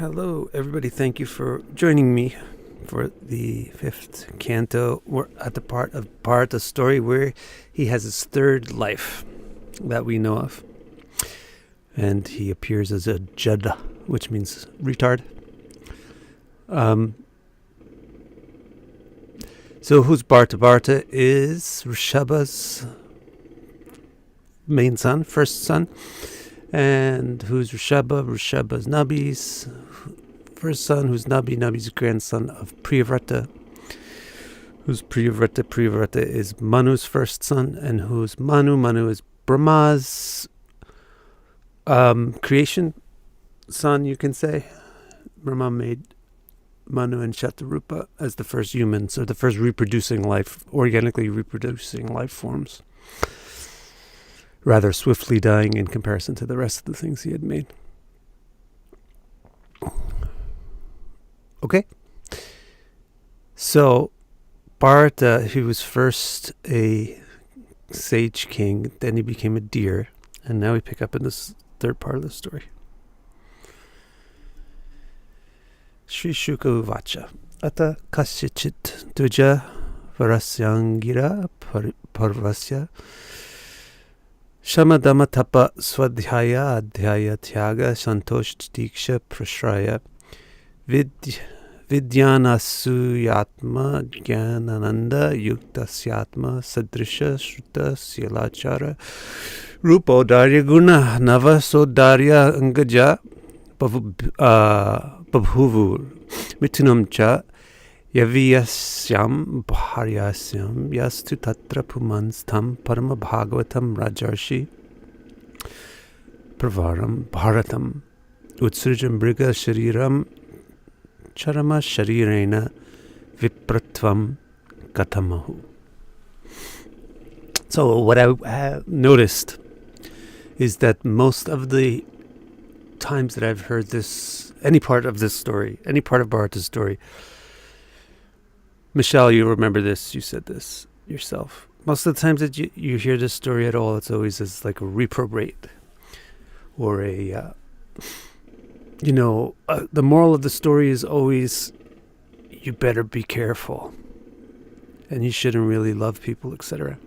Hello, everybody. Thank you for joining me for the fifth canto. We're at the part of Bharata's story where he has his third life that we know of. And he appears as a Jada, which means retard. So who's Bharata? Bharata is Rishabha's main son, first son. And who's Rishabha? Rishabha's Nabi's first son, who's Nabi. Nabi's grandson of Priyavrata. Who's Priyavrata? Priyavrata is Manu's first son. And who's Manu? Manu is Brahma's creation son, you can say. Brahma made Manu and Shatarupa as the first humans, or the first organically reproducing life forms. Rather swiftly dying in comparison to the rest of the things he had made. Okay? So, Bharata, he was first a sage king, then he became a deer, and now we pick up in this third part of the story. Shri Shuka Uvacha Ata Kasyachit Duja Varasyangira Parvasya Shamadama Tapa Swadhyaya Adhyaya Tyaga Santosh Diksha Prashraya Vidyanasuyatma Jnanananda Yuktasyatma Sadrisha Shruta Silachara Rupodarya Guna Nava Sodarya Angaja Babhuvur Mitunam Cha Yaviyasyam Bharyasyam Yastu Tatra Pumanstam Parama Bhagavatam Rajarshi Pravaram Bharatam Utsrijam Briga Shariram Charama Sharirena Vipratvam Katamahu. So what I have noticed is that most of the times that I've heard any part of Bharata's story, Michelle, you remember this, you said this yourself. Most of the times that you hear this story at all, it's always as like a reprobate or the moral of the story is always, you better be careful and you shouldn't really love people, etc.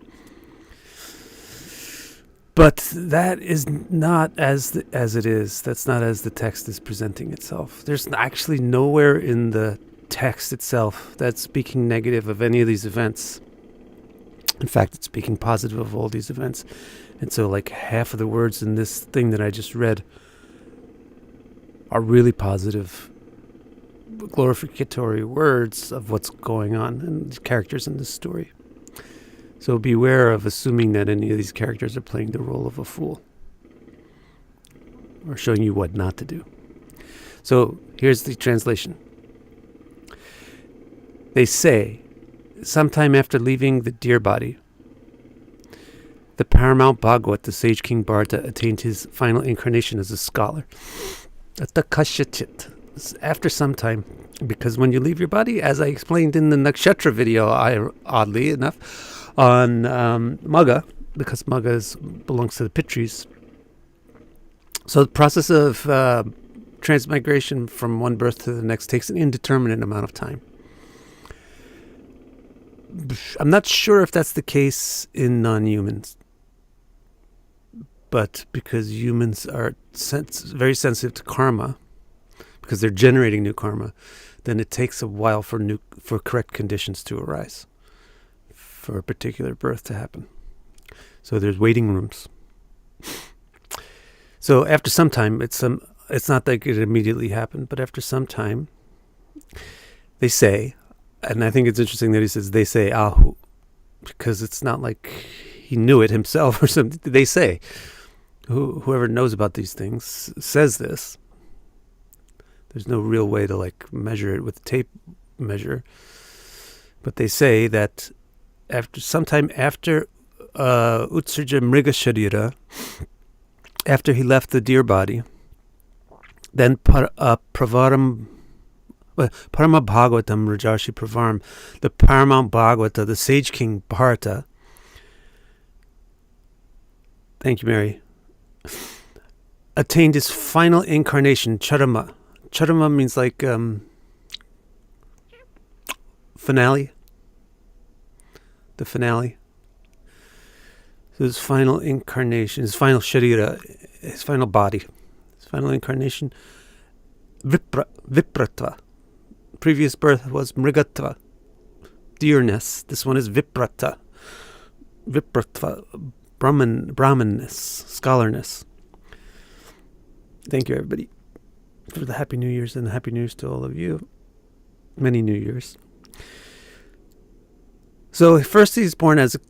But that is not as it is. That's not as the text is presenting itself. There's actually nowhere in the text itself that's speaking negative of any of these events. In fact, it's speaking positive of all these events. And so like half of the words in this thing that I just read are really positive, glorificatory words of what's going on and the characters in this story. So beware of assuming that any of these characters are playing the role of a fool or showing you what not to do. So here's the translation. They say, sometime after leaving the deer body, the paramount Bhagavad, the sage king Bharata, attained his final incarnation as a scholar. After some time, because when you leave your body, as I explained in the Nakshatra video, oddly enough, on Magga, because Magga belongs to the Pitris. So the process of transmigration from one birth to the next takes an indeterminate amount of time. I'm not sure if that's the case in non-humans, but because humans are very sensitive to karma, because they're generating new karma, then it takes a while for correct conditions to arise, for a particular birth to happen. So there's waiting rooms. So after some time, it's not like it immediately happened, but after some time, they say, and I think it's interesting that he says, they say Ahu, because it's not like he knew it himself or something. They say, whoever knows about these things says this. There's no real way to like measure it with a tape measure. But they say that sometime after Utsarja Mriga Sharira, after he left the deer body, then Parama Bhagavatam Rajarshi Pravaram, the paramount Bhagavata, the sage king Bharata. Thank you, Mary. Attained his final incarnation, Charama. Charama means like finale. The finale. So his final incarnation, his final sharira, his final body, his final incarnation, Vipratva. Previous birth was Mrigatva, deerness. This one is Vipratva, Brahmanness, scholarness. Thank you, everybody, for the Happy New Year's, and the Happy New Year's to all of you. Many New Years. So first he's born as a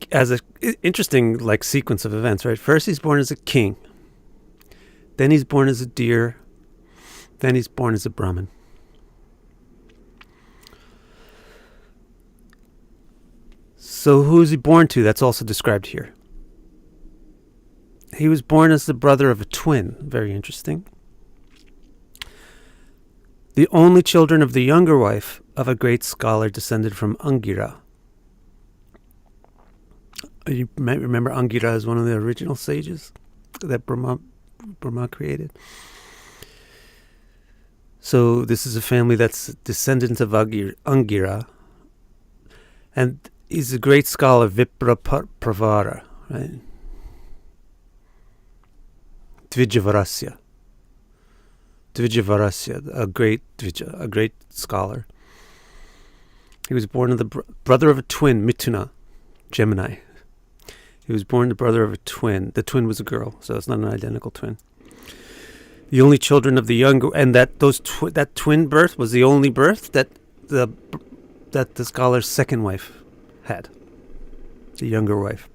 interesting like sequence of events, right? First he's born as a king. Then he's born as a deer. Then he's born as a Brahmin. So who is he born to? That's also described here. He was born as the brother of a twin. Very interesting. The only children of the younger wife of a great scholar descended from Angira. You might remember Angira as one of the original sages that Brahma created. So this is a family that's descendant of Angira. And he's a great scholar, Viprapravara, right? Dvijavarasya, a great scholar. He was born of the brother of a twin, Mithuna, Gemini. He was born the brother of a twin. The twin was a girl, so it's not an identical twin. The only children of the younger, and that twin birth was the only birth that the scholar's second wife had, the younger wife.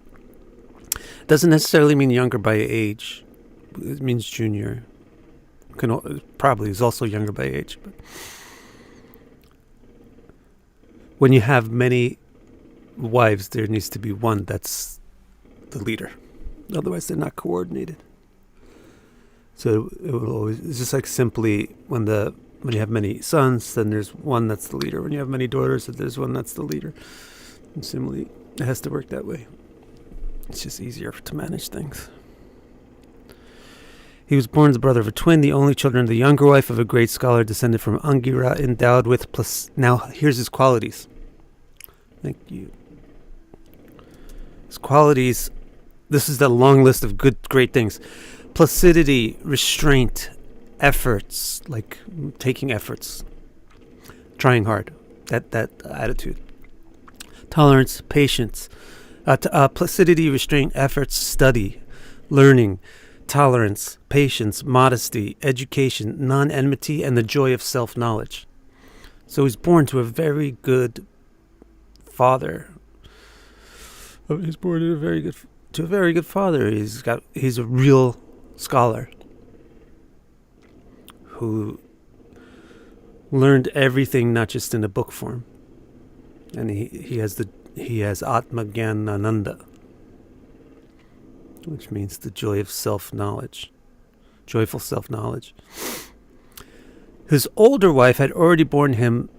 Doesn't necessarily mean younger by age. It means junior. Probably is also younger by age. But when you have many wives, there needs to be one that's the leader. Otherwise, they're not coordinated. So it will always. It's just like simply when you have many sons, then there's one that's the leader. When you have many daughters, then there's one that's the leader. And similarly, it has to work that way. It's just easier to manage things. He was born as the brother of a twin, the only children of the younger wife of a great scholar descended from Angira, endowed with plus. Now, here's his qualities. Thank you. His qualities. This is the long list of great things. Placidity, restraint, efforts, like taking efforts, trying hard. That attitude. Tolerance, patience, placidity, restraint, efforts, study, learning, tolerance, patience, modesty, education, non-enmity, and the joy of self-knowledge. So he's born to a very good father. He's born to a very good father. He's a real scholar who learned everything not just in a book form. And he has Atma Gyanananda, which means the joy of self-knowledge, joyful self-knowledge. His older wife had already borne him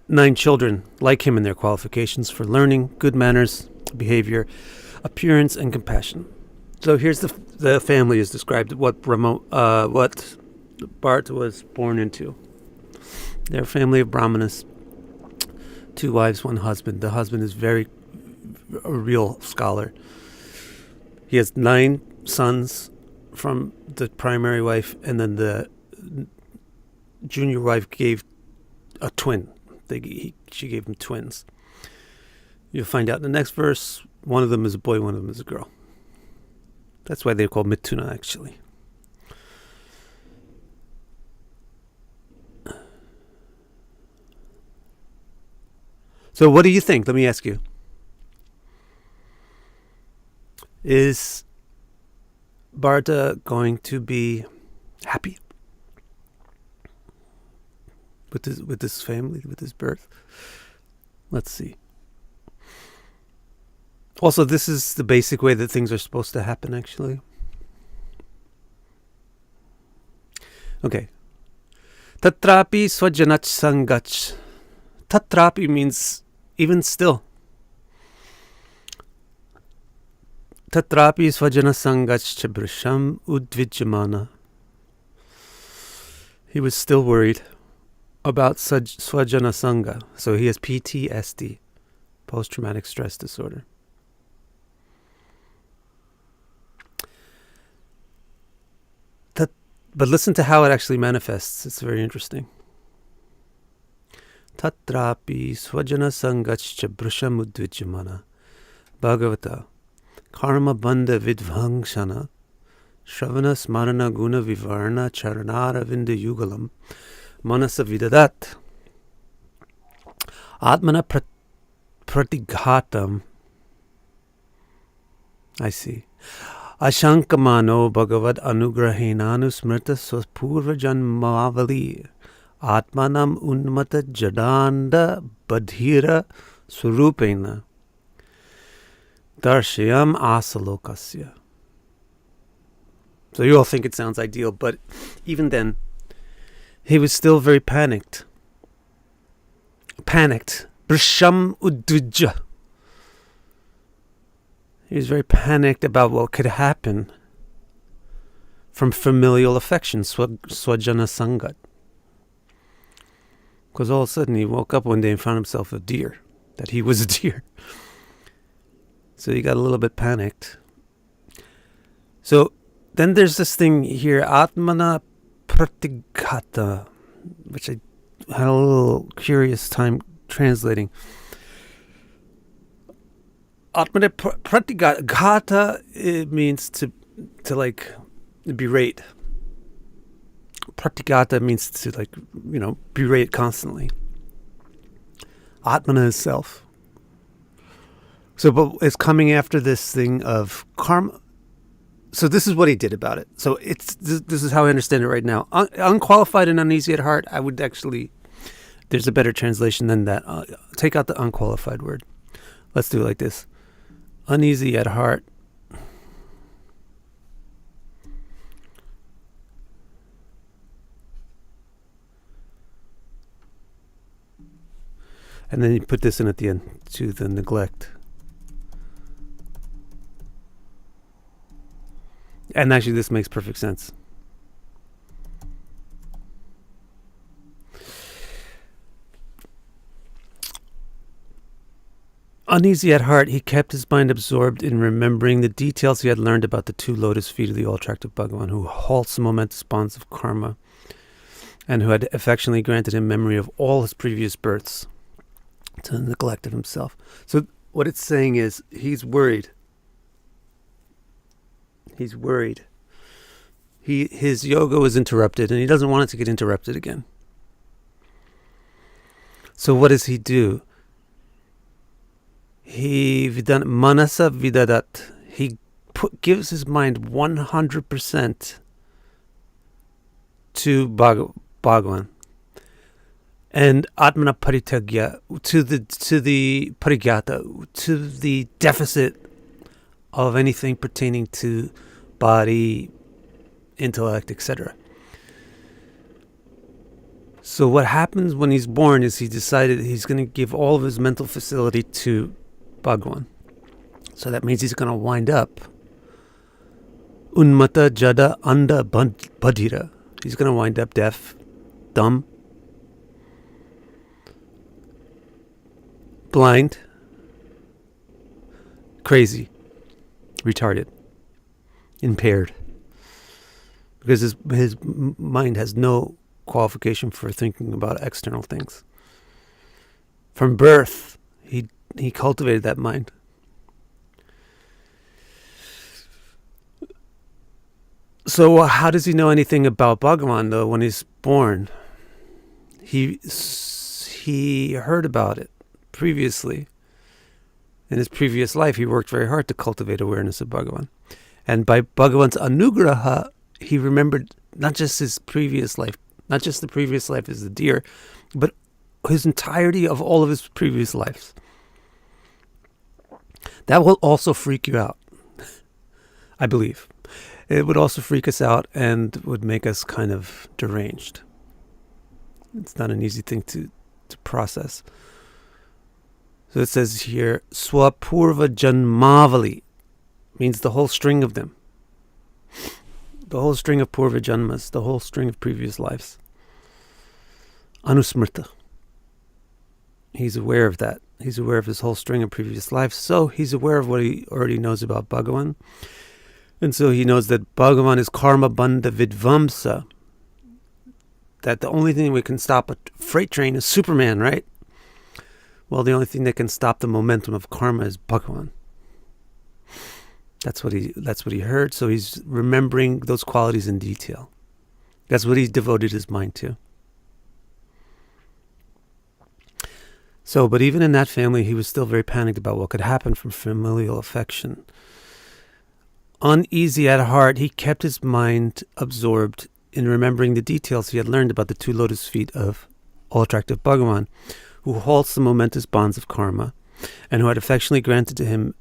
9 children, like him in their qualifications for learning, good manners, behavior, appearance, and compassion. So here's the family is described, what Bharata was born into. They're a family of Brahmanas, 2 wives, 1 husband. The husband is a real scholar. He has 9 sons from the primary wife, and then the junior wife gave a twin. She gave him twins. You'll find out in the next verse, one of them is a boy, one of them is a girl. That's why they're called Mithuna, actually. So what do you think? Let me ask you. Is Bharata going to be happy with this family, with his birth? Let's see. Also, this is the basic way that things are supposed to happen, actually. Okay. Tatrapi swajanach sangach. Tatrapi means even still. Tatrapi svajana sangach chabrisham udvijamana. he was still worried about Swajana Sangha. So he has PTSD, post-traumatic stress disorder. But listen to how it actually manifests. It's very interesting. Tatrapi Swajana Sangachcha Brushamudvijamana Bhagavata Karma Bandha Vidvangshana Shravana Smarana Guna Vivarna Charanara Vinda Yugalam Manasa Vidadat Atmana Pratighatam. I see. Ashankamano Bhagavad Anugrahenanu Smrta Swapurva Janmavali Atmanam Unmata Jadanda Badhira Surupena Darshayam Asalokasya. So you all think it sounds ideal, but even then, he was still very panicked. Brisham Udvija. He was very panicked about what could happen from familial affection, Swajana Sangat. Because all of a sudden he woke up one day and found himself a deer, that he was a deer. So he got a little bit panicked. So then there's this thing here, Atmana Pratighata, which I had a little curious time translating. Atmana Pratighata, it means to like berate. Pratighata means to like, berate constantly. Atmana is self. So, but it's coming after this thing of karma. So this is what he did about it. So this is how I understand it right now. Unqualified and uneasy at heart, I would actually, there's a better translation than that. Take out the unqualified word. Let's do it like this. Uneasy at heart. And then you put this in at the end, to the neglect. And actually this makes perfect sense. Uneasy at heart, he kept his mind absorbed in remembering the details he had learned about the two lotus feet of the all-attractive Bhagavan, who halts the momentous bonds of karma, and who had affectionately granted him memory of all his previous births, to the neglect of himself. So what it's saying is, he's worried. He's worried. His yoga was interrupted, and he doesn't want it to get interrupted again. So what does he do? He manasa vidadat. He gives his mind 100% to Bhagavan, and atmana paritagya, to the parigyata, to the deficit of anything pertaining to body, intellect, etc. So what happens when he's born is he decided he's going to give all of his mental facility to Bhagwan. So that means he's going to wind up unmata jada anda badhira. He's going to wind up deaf, dumb, blind, crazy, retarded, impaired, because his mind has no qualification for thinking about external things. From birth, he cultivated that mind. So how does he know anything about Bhagavan, though, when he's born? He heard about it previously. In his previous life, he worked very hard to cultivate awareness of Bhagavan. And by Bhagavan's anugraha, he remembered not just his previous life, not just the previous life as the deer, but his entirety of all of his previous lives. That will also freak you out, I believe. It would also freak us out and would make us kind of deranged. It's not an easy thing to process. So it says here, Swapurva Janmavali, means the whole string of them. The whole string of Purva Janmas, the whole string of previous lives. Anusmrta. He's aware of that. He's aware of his whole string of previous lives. So he's aware of what he already knows about Bhagavan. And so he knows that Bhagavan is karma bandha vidvamsa. That the only thing that can stop a freight train is Superman, right? Well, the only thing that can stop the momentum of karma is Bhagavan. That's what he heard. So he's remembering those qualities in detail. That's what he devoted his mind to. So, but even in that family, he was still very panicked about what could happen from familial affection. Uneasy at heart, he kept his mind absorbed in remembering the details he had learned about the two lotus feet of all-attractive Bhagavan, who halts the momentous bonds of karma, and who had affectionately granted him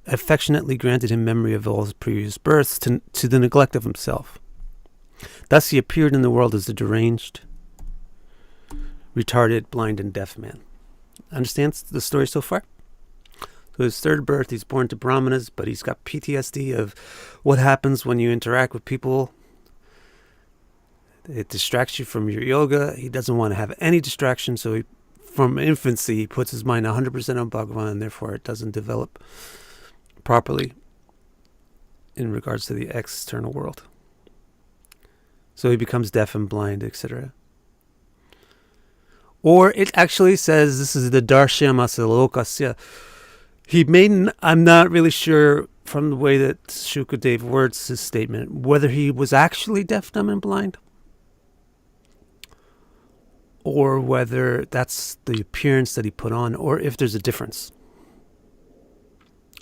memory of all his previous births to the neglect of himself. Thus he appeared in the world as a deranged, retarded, blind, and deaf man. Understands the story so far? So his third birth, he's born to Brahmanas, but he's got PTSD of what happens when you interact with people. It distracts you from your yoga. He doesn't want to have any distraction, so from infancy, he puts his mind 100% on Bhagavan, and therefore it doesn't develop properly in regards to the external world. So he becomes deaf and blind, etc. Or it actually says, this is the Darshyamasa Lokasya. I'm not really sure from the way that Shukadev words his statement, whether he was actually deaf, dumb, and blind, or whether that's the appearance that he put on, or if there's a difference.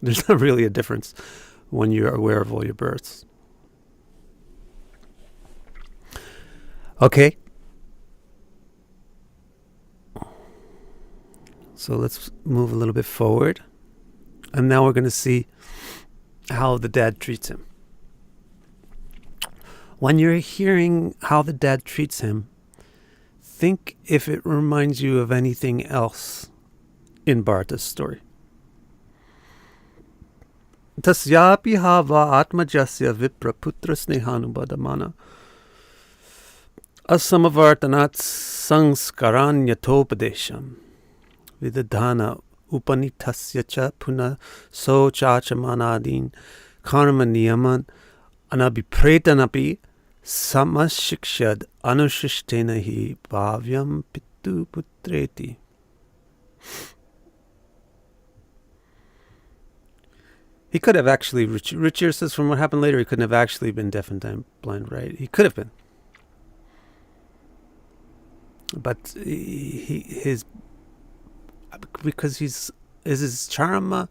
There's not really a difference when you're aware of all your births. Okay. So let's move a little bit forward. And now we're going to see how the dad treats him. When you're hearing how the dad treats him, think if it reminds you of anything else in Bharata's story. Tasyapi hava atmajasya vipraputra snehanubadamana asamavartanat sangskaranyatopadesham vidadhana upanitasya cha puna so chachamanadin karma niyaman anabhipretanapi samashikshad anushishtena hi bhavyam pitu putreti. He could have actually, Richard says from what happened later, he couldn't have actually been deaf and blind, right? He could have been. But because he's his charma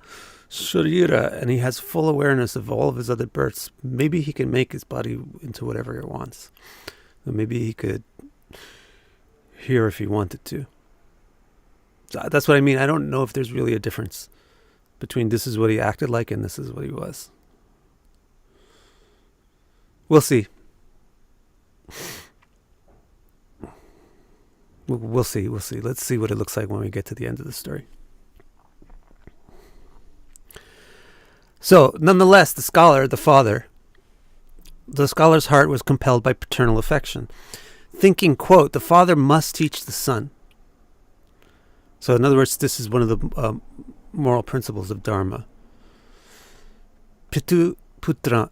sharira, and he has full awareness of all of his other births, maybe he can make his body into whatever he wants. So maybe he could hear if he wanted to. So that's what I mean. I don't know if there's really a difference between this is what he acted like and this is what he was. We'll see. We'll see. Let's see what it looks like when we get to the end of the story. So, nonetheless, the scholar's heart was compelled by paternal affection, thinking, quote, the father must teach the son. So, in other words, this is one of the moral principles of Dharma. Pitu putra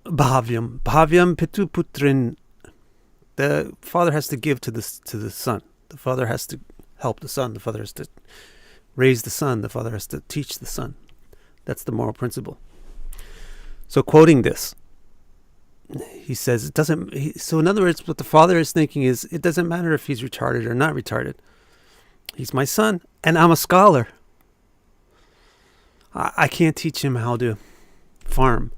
bhavyam pitu putrin. The father has to give to the son. The father has to help the son. The father has to raise the son. The father has to teach the son. That's the moral principle. So quoting this, he says it doesn't. So in other words, what the father is thinking is, it doesn't matter if he's retarded or not retarded. He's my son, and I'm a scholar. I can't teach him how to farm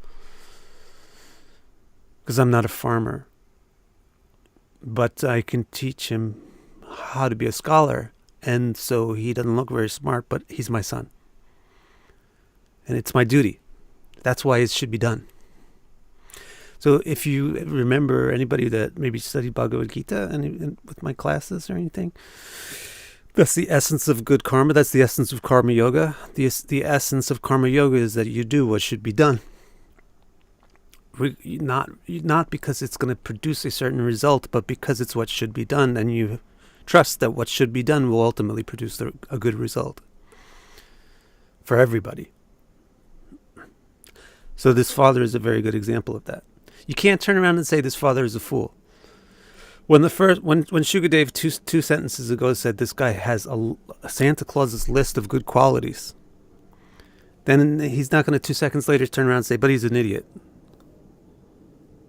because I'm not a farmer. But I can teach him how to be a scholar. And so he doesn't look very smart, but he's my son. And it's my duty. That's why it should be done. So if you remember, anybody that maybe studied Bhagavad Gita and with my classes or anything, that's the essence of good karma. That's the essence of karma yoga. The essence of karma yoga is that you do what should be done. Not because it's going to produce a certain result, but because it's what should be done, and you trust that what should be done will ultimately produce a good result for everybody. So this father is a very good example of that. You can't turn around and say this father is a fool. When Shukadev two sentences ago said this guy has a Santa Claus's list of good qualities, then he's not going to 2 seconds later turn around and say, but he's an idiot.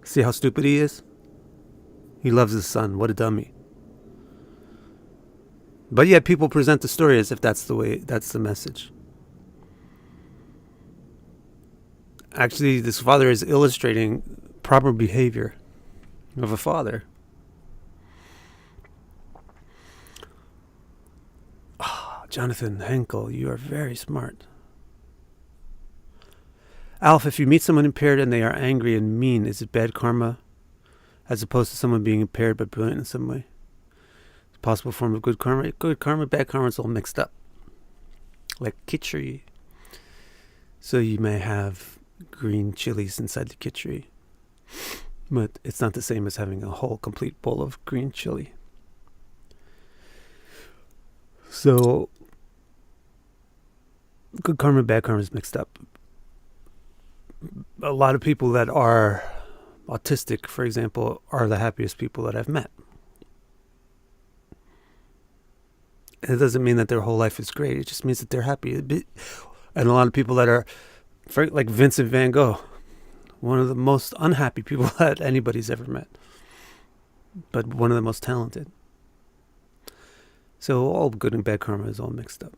See how stupid he is? He loves his son. What a dummy. But yet people present the story as if that's the message. Actually, this father is illustrating proper behavior of a father. Jonathan Henkel, you are very smart. Alf, if you meet someone impaired and they are angry and mean, is it bad karma as opposed to someone being impaired but brilliant in some way? It's a possible form of good karma. Good karma, bad karma is all mixed up. Like khichdi. So you may have green chilies inside the khichdi, but it's not the same as having a whole complete bowl of green chili. So good karma, bad karma is mixed up. A lot of people that are autistic, for example, are the happiest people that I've met. It doesn't mean that their whole life is great. It just means that they're happy. And a lot of people that are, like Vincent van Gogh, one of the most unhappy people that anybody's ever met, but one of the most talented. So all good and bad karma is all mixed up.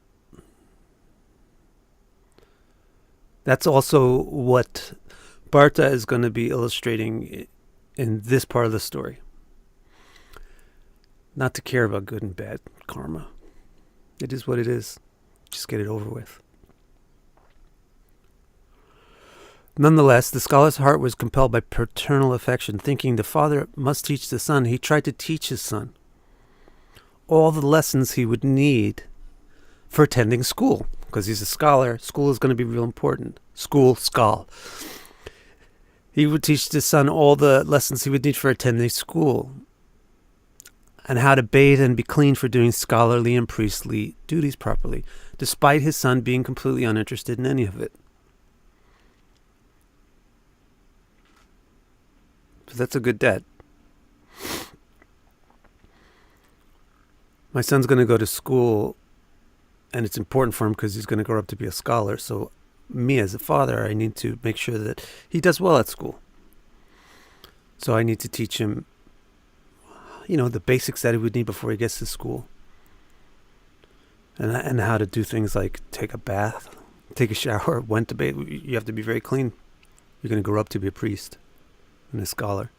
That's also what Bharata is going to be illustrating in this part of the story. Not to care about good and bad karma. It is what it is. Just get it over with. Nonetheless, the scholar's heart was compelled by paternal affection, thinking the father must teach the son. He tried to teach his son all the lessons he would need for attending school. Because he's a scholar, school is going to be real important. School. He would teach his son all the lessons he would need for attending school, and how to bathe and be clean for doing scholarly and priestly duties properly, despite his son being completely uninterested in any of it. So that's a good dad. My son's going to go to school, and it's important for him because he's going to grow up to be a scholar. So me as a father, I need to make sure that he does well at school. So I need to teach him, the basics that he would need before he gets to school. And how to do things like take a bath, take a shower, when to bathe. You have to be very clean. You're going to grow up to be a priest and a scholar.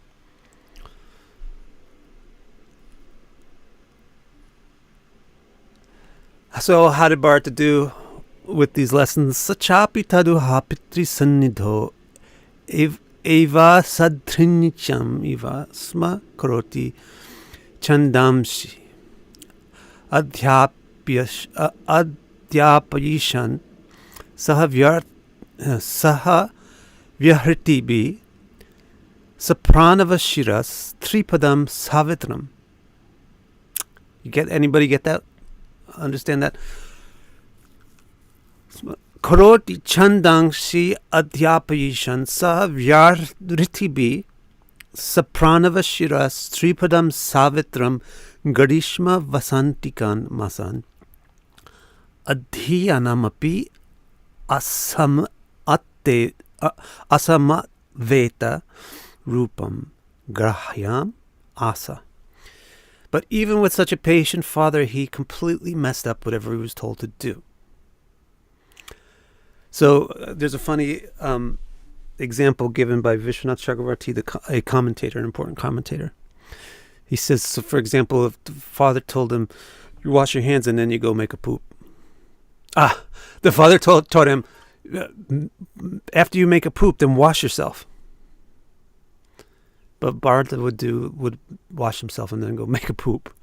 So how did Bharata do with these lessons? Sachapi tadu hapitri sannidho eva sadhrinyacham eva sma karoti chandamshi adhyapayishan saha vyahritibi sapranava shiras tripadam savitram. Anybody get that? Understand that? Karoti chandangshi adhyapayishan sa vyaritibi sapranava shiras tripadam savitram garishma vasantikan masan adhyanamapi asamaveta rupam grahyam asa. But even with such a patient father, he completely messed up whatever he was told to do. So there's a funny example given by Vishwanath Chakravarti, a commentator, an important commentator. He says, so for example, if the father told him, you wash your hands and then you go make a poop. The father taught him, after you make a poop, then wash yourself. But Bharata would wash himself and then go make a poop.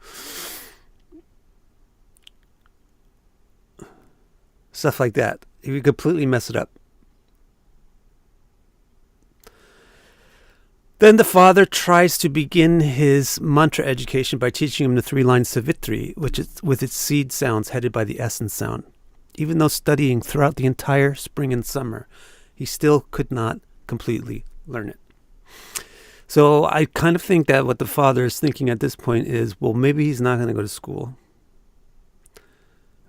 Stuff like that. He would completely mess it up. Then the father tries to begin his mantra education by teaching him the 3-line Savitri, which is with its seed sounds headed by the essence sound. Even though studying throughout the entire spring and summer, he still could not completely learn it. So I kind of think that what the father is thinking at this point is, well, maybe he's not going to go to school.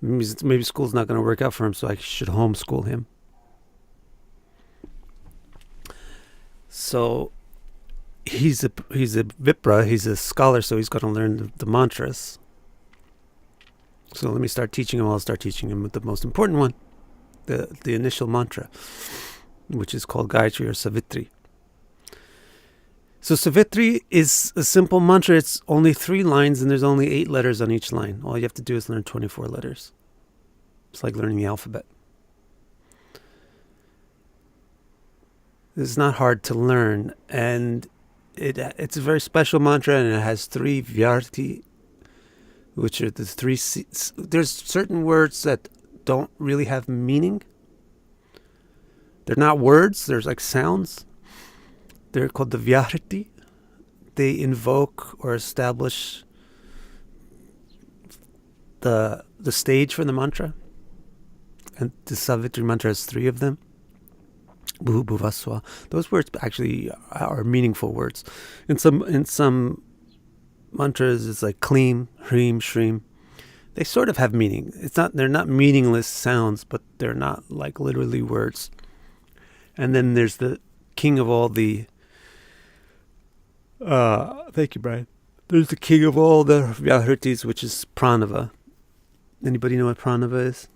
Maybe school's not going to work out for him, so I should homeschool him. So he's a Vipra, he's a scholar, so he's got to learn the mantras. So let me start teaching him. I'll start teaching him the most important one, the initial mantra, which is called Gayatri or Savitri. So Savitri is a simple mantra. It's only 3 lines and there's only 8 letters on each line. All you have to do is learn 24 letters. It's like learning the alphabet. It's not hard to learn, and it's a very special mantra, and it has 3 vyarti, which are the 3 seeds. There's certain words that don't really have meaning. They're not words, there's like sounds. They're called the vyarti. They invoke or establish the stage for the mantra. And the Savitri mantra has 3 of them. Bhu Bhuvaswa. Those words actually are meaningful words. In some mantras, it's like Kleem, Hreem, Shreem. They sort of have meaning. They're not meaningless sounds, but they're not like literally words. And then there's the king of all the thank you, Brian. There's the king of all the Vyahritis, which is Pranava. Anybody know what Pranava is?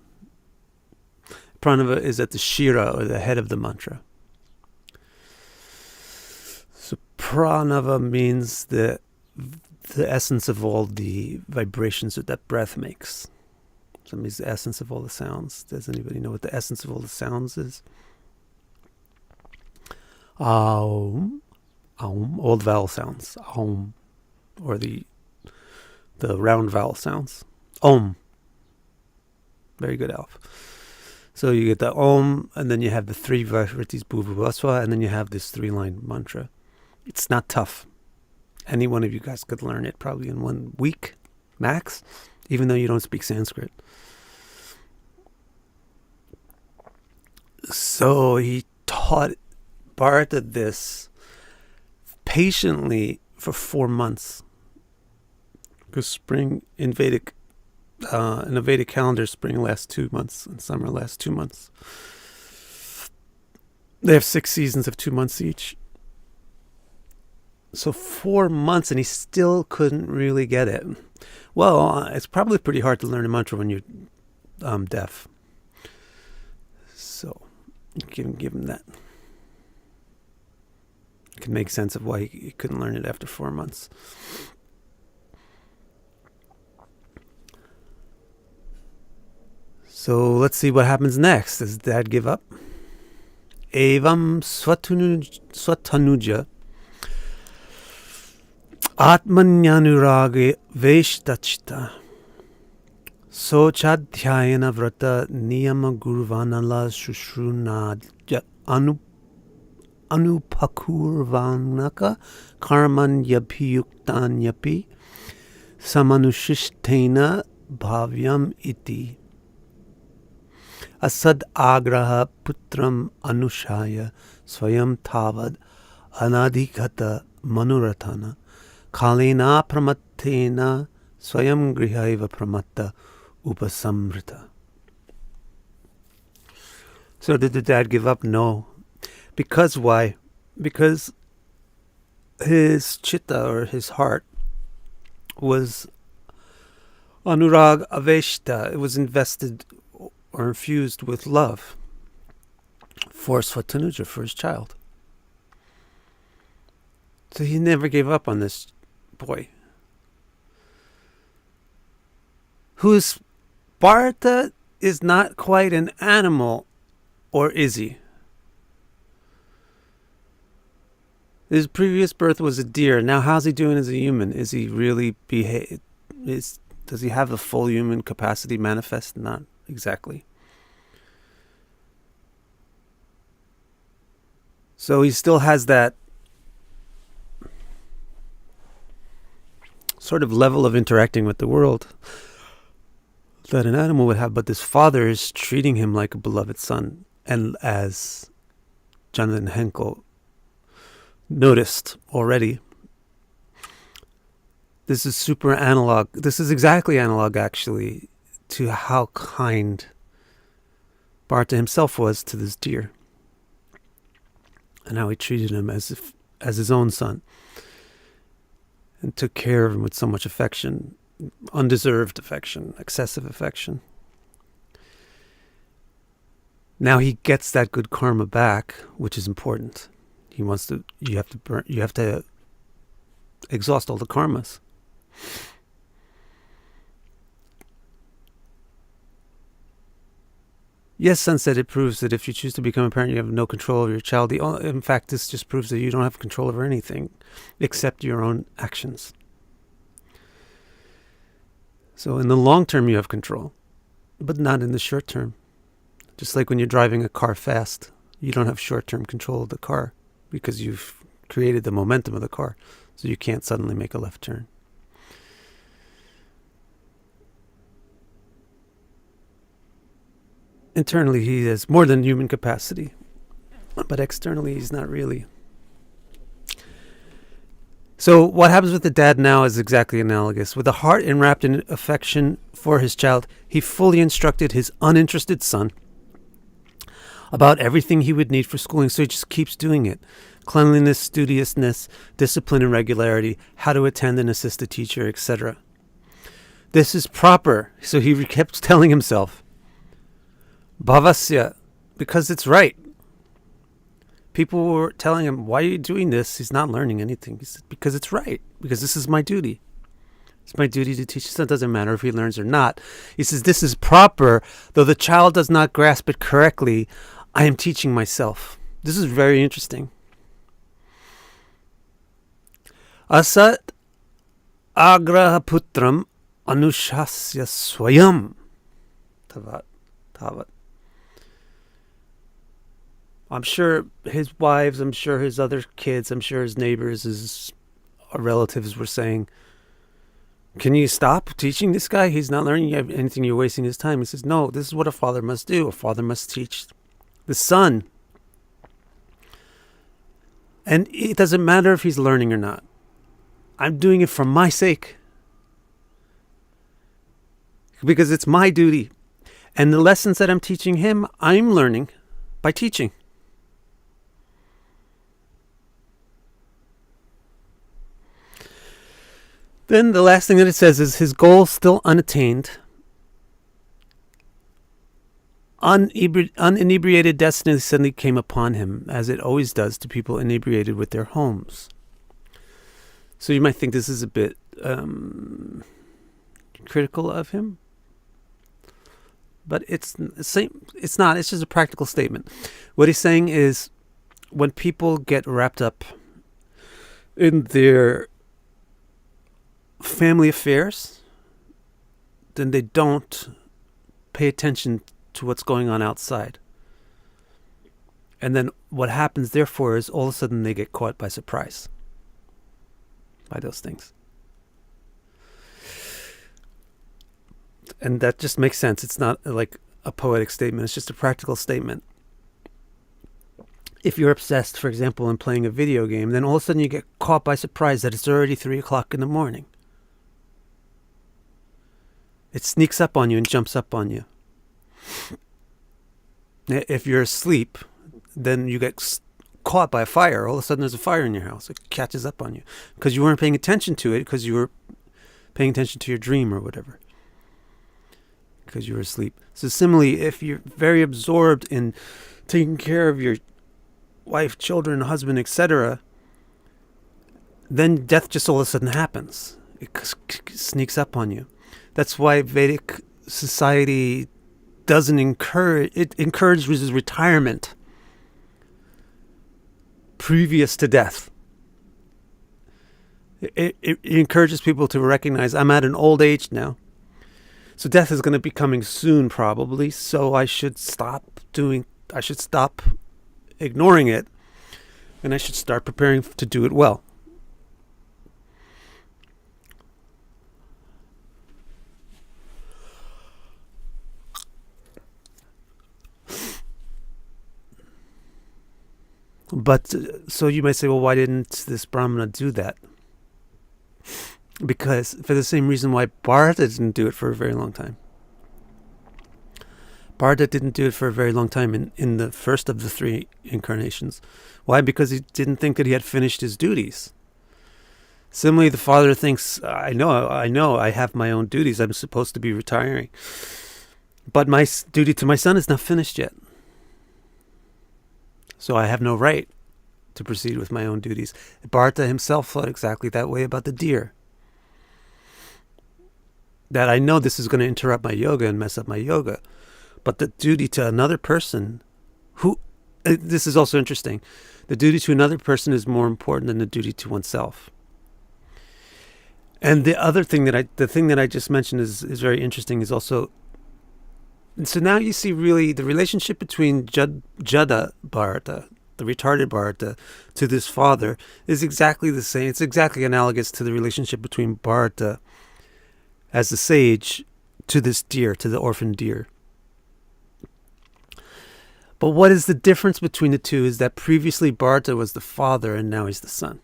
Pranava is at the Shira, or the head of the mantra. So Pranava means the essence of all the vibrations that breath makes. So it means the essence of all the sounds. Does anybody know what the essence of all the sounds is? Aum, aum, all the vowel sounds. Aum, or the round vowel sounds. Om. Very good, Alf. So you get the Om, and then you have the 3 Vajritis, Bhuvaswa, and then you have this 3-line mantra. It's not tough. Any one of you guys could learn it probably in 1 week, max, even though you don't speak Sanskrit. So he taught Bharata this patiently for 4 months. Because spring in Vedic in a Vedic calendar, spring lasts 2 months and summer lasts 2 months. They have 6 seasons of 2 months each. So 4 months and he still couldn't really get it. Well, it's probably pretty hard to learn a mantra when you're deaf. So you can give him that. You can make sense of why he couldn't learn it after 4 months. So let's see what happens next. Does Dad give up? Evam swatanuja atmanyanurage veshtachita sochadhyayana vrata niyama gurvanala shushrunadya anupakurvanaka karmanyabhiyuktanyapi samanushishtena bhavyam iti asad agraha putram anushaya swayam tavad anadhikata manurathana kalena pramattena swayam grihaiva pramatta upasamrita. So did the dad give up? No. Because why? Because his chitta, or his heart, was anurag aveshta. It was invested or infused with love for Swatanuja, for his child. So he never gave up on this boy. Whose Bharata is not quite an animal, or is he? His previous birth was a deer. Now how's he doing as a human? Is he really does he have the full human capacity manifest? Not exactly. So he still has that sort of level of interacting with the world that an animal would have, but this father is treating him like a beloved son. And as Jonathan Henkel noticed already, this is super analog. This is exactly analog, actually, to how kind Bharata himself was to this deer, and how he treated him as his own son, and took care of him with so much affection, undeserved affection, excessive affection. Now he gets that good karma back, which is important. You have to exhaust all the karmas. Yes, Sunset, it proves that if you choose to become a parent, you have no control over your child. In fact, this just proves that you don't have control over anything except your own actions. So in the long term, you have control, but not in the short term. Just like when you're driving a car fast, you don't have short-term control of the car because you've created the momentum of the car, so you can't suddenly make a left turn. Internally, he has more than human capacity, but externally, he's not really. So what happens with the dad now is exactly analogous. With a heart enwrapped in affection for his child, he fully instructed his uninterested son about everything he would need for schooling, so he just keeps doing it. Cleanliness, studiousness, discipline and regularity, how to attend and assist a teacher, etc. This is proper, so he kept telling himself. Bhavasya, because it's right. People were telling him, why are you doing this? He's not learning anything. He said, because it's right, because this is my duty. It's my duty to teach. So it doesn't matter if he learns or not. He says, this is proper, though the child does not grasp it correctly. I am teaching myself. This is very interesting. Asat agraha putram anushasya swayam tavat. I'm sure his wives, I'm sure his other kids, I'm sure his neighbors, his relatives were saying, can you stop teaching this guy? He's not learning anything. You're wasting his time. He says, no, this is what a father must do. A father must teach the son. And it doesn't matter if he's learning or not. I'm doing it for my sake. Because it's my duty. And the lessons that I'm teaching him, I'm learning by teaching. Then the last thing that it says is his goal still unattained. Uninebriated destiny suddenly came upon him, as it always does to people inebriated with their homes. So you might think this is a bit critical of him. But it's not. It's just a practical statement. What he's saying is when people get wrapped up in their family affairs, then they don't pay attention to what's going on outside. And then what happens, therefore, is all of a sudden they get caught by surprise by those things. And that just makes sense. It's not like a poetic statement. It's just a practical statement. If you're obsessed, for example, in playing a video game, then all of a sudden you get caught by surprise that it's already 3 o'clock in the morning. It sneaks up on you and jumps up on you. If you're asleep, then you get caught by a fire. All of a sudden there's a fire in your house. It catches up on you because you weren't paying attention to it, because you were paying attention to your dream or whatever, because you were asleep. So similarly, if you're very absorbed in taking care of your wife, children, husband, etc., then death just all of a sudden happens. It sneaks up on you. That's why Vedic society doesn't encourages retirement previous to death. It encourages people to recognize, I'm at an old age now, so death is going to be coming soon probably, so I should stop ignoring it, and I should start preparing to do it well. But so you might say, well, why didn't this Brahmana do that? Because for the same reason why Bharata didn't do it for a very long time. Bharata didn't do it for a very long time in the first of the 3 incarnations. Why? Because he didn't think that he had finished his duties. Similarly, the father thinks, I know, I have my own duties. I'm supposed to be retiring. But my duty to my son is not finished yet. So I have no right to proceed with my own duties. Bharata himself thought exactly that way about the deer. That I know this is going to interrupt my yoga and mess up my yoga. But the duty to another person, this is also interesting, the duty to another person is more important than the duty to oneself. And the other thing the thing that I just mentioned is very interesting is also, so now you see really the relationship between Jada Bharata, the retarded Bharata, to this father is exactly the same. It's exactly analogous to the relationship between Bharata as the sage to this deer, to the orphan deer. But what is the difference between the two is that previously Bharata was the father and now he's the son.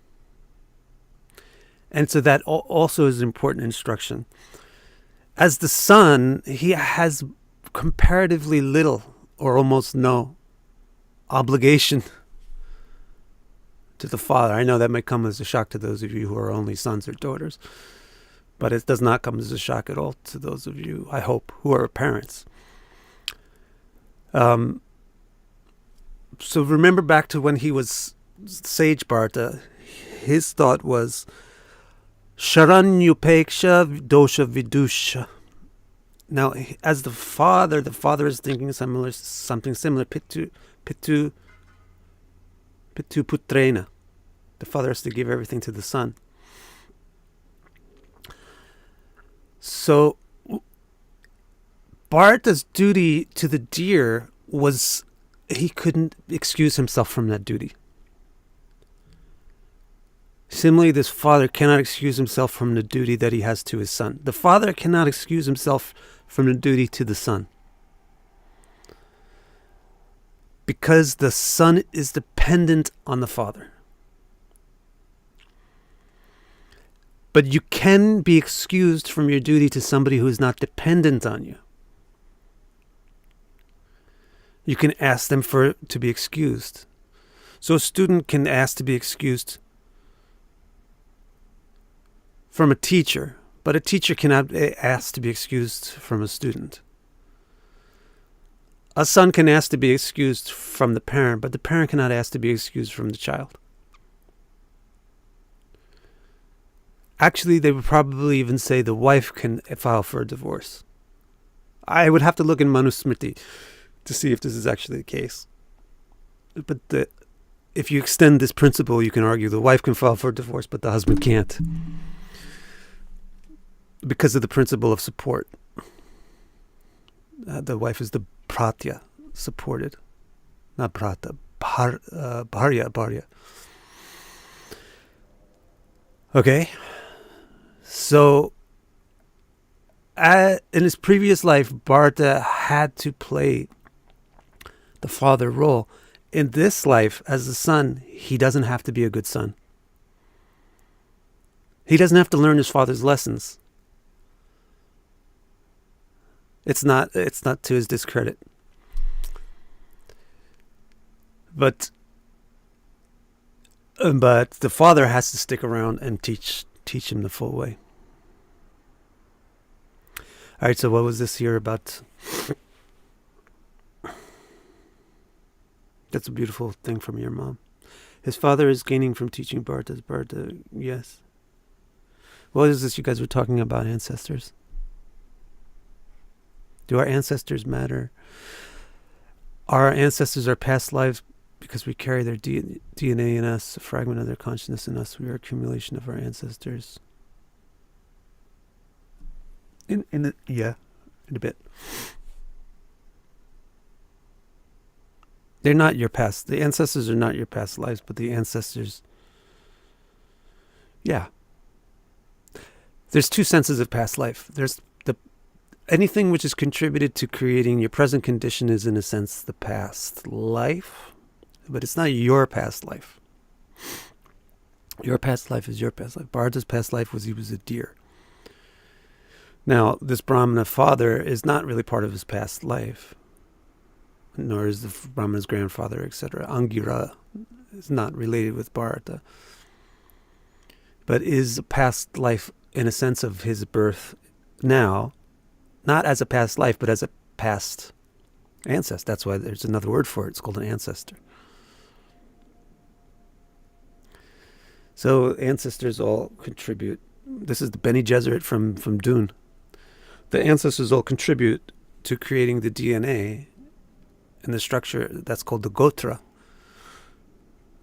And so that also is important instruction. As the son, he has comparatively little or almost no obligation to the father. I know that might come as a shock to those of you who are only sons or daughters, but it does not come as a shock at all to those of you, I hope, who are parents. So remember back to when he was sage Bharata, his thought was Sharanyupeksha dosha vidusha. Now, as the father is thinking something similar. Pitu putrena. The father has to give everything to the son. So, Bharata's duty to the deer was, he couldn't excuse himself from that duty. Similarly, this father cannot excuse himself from the duty that he has to his son. The father cannot excuse himself from the duty to the son, because the son is dependent on the father. But you can be excused from your duty to somebody who is not dependent on you. You can ask them to be excused. So a student can ask to be excused from a teacher, but a teacher cannot ask to be excused from a student. A son can ask to be excused from the parent, but the parent cannot ask to be excused from the child. Actually, they would probably even say the wife can file for a divorce. I would have to look in Manusmriti to see if this is actually the case. But if you extend this principle, you can argue the wife can file for a divorce, but the husband can't, because of the principle of support. The wife is the pratya, supported, not prata, bharya. Okay, so in his previous life, Bharata had to play the father role. In this life, as a son, he doesn't have to be a good son. He doesn't have to learn his father's lessons. It's not to his discredit. But the father has to stick around and teach him the full way. All right, so what was this here about? That's a beautiful thing from your mom. His father is gaining from teaching Bharata, yes. What is this you guys were talking about, ancestors? Do our ancestors matter? Our ancestors are past lives because we carry their DNA in us, a fragment of their consciousness in us. We are accumulation of our ancestors. In a bit. They're not your past. The ancestors are not your past lives, but the ancestors. Yeah. There's two senses of past life. There's anything which is contributed to creating your present condition is, in a sense, the past life. but it's not your past life. Your past life is your past life. Bharata's past life was he was a deer. Now, this Brahmana father is not really part of his past life, nor is the Brahmana's grandfather, etc. Angira is not related with Bharata, but is a past life in a sense of his birth now, not as a past life, but as a past ancestor. That's why there's another word for it. It's called an ancestor. So ancestors all contribute. This is the Bene Gesserit from Dune. The ancestors all contribute to creating the DNA and the structure that's called the Gotra.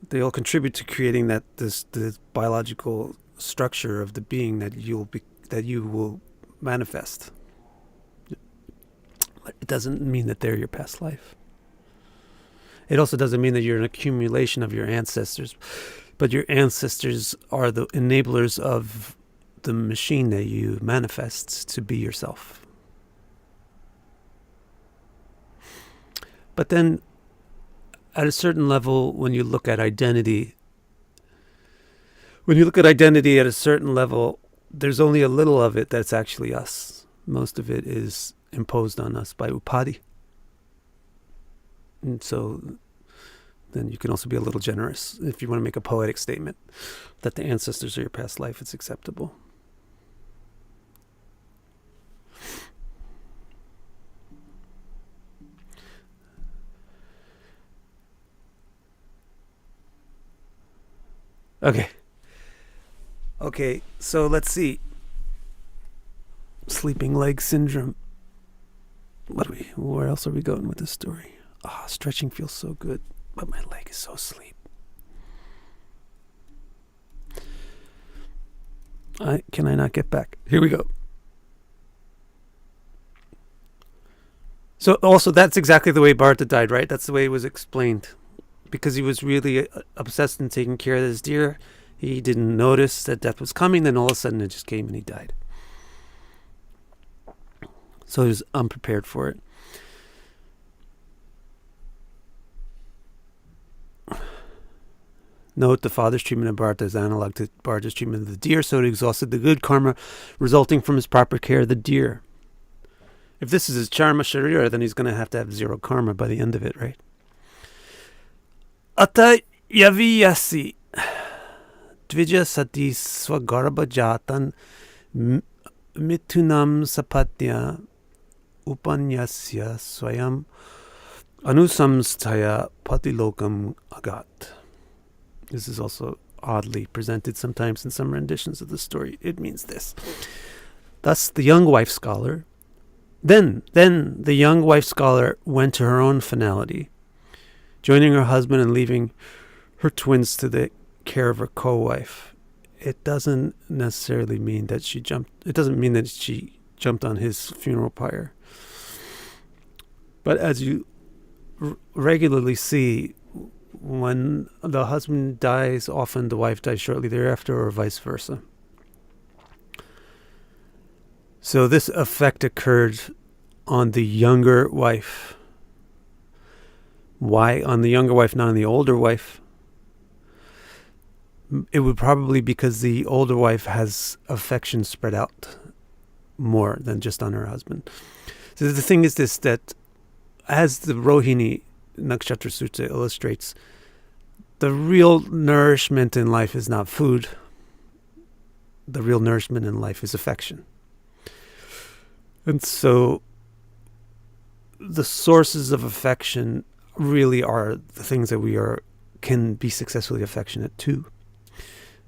They all contribute to creating the biological structure of the being that you will manifest. But it doesn't mean that they're your past life. It also doesn't mean that you're an accumulation of your ancestors, but your ancestors are the enablers of the machine that you manifest to be yourself. But then, at a certain level, when you look at identity at a certain level, there's only a little of it that's actually us. Most of it is imposed on us by upadhi. And so then you can also be a little generous. If you want to make a poetic statement that the ancestors are your past life, it's acceptable. Okay, so let's see. Sleeping leg syndrome. Where else are we going with this story? Stretching feels so good, but my leg is so asleep. Can I not get back? Here we go. So also that's exactly the way Bharata died, right? That's the way it was explained. Because he was really obsessed in taking care of this deer. He didn't notice that death was coming, then all of a sudden it just came and he died. So he was unprepared for it. Note, the father's treatment of Bharata is analog to Bharata's treatment of the deer, so it exhausted the good karma resulting from his proper care of the deer. If this is his charma sharira, then he's going to have zero karma by the end of it, right? Ata yaviyasi dvija sati swagarbha jatan mitunam sapatya upanyasya swayam anusamstaya patilokam agat. This is also oddly presented sometimes in some renditions of the story. It means this. Thus the young wife scholar, then the young wife scholar went to her own finality, joining her husband and leaving her twins to the care of her co-wife. It doesn't necessarily mean that she jumped. It doesn't mean that she jumped on his funeral pyre. But as you regularly see, when the husband dies, often the wife dies shortly thereafter, or vice versa. So this effect occurred on the younger wife. Why on the younger wife, not on the older wife? It would probably because the older wife has affection spread out more than just on her husband. So the thing is this, that as the Rohini Nakshatra Sutta illustrates, the real nourishment in life is not food. The real nourishment in life is affection. And so the sources of affection really are the things that can be successfully affectionate to.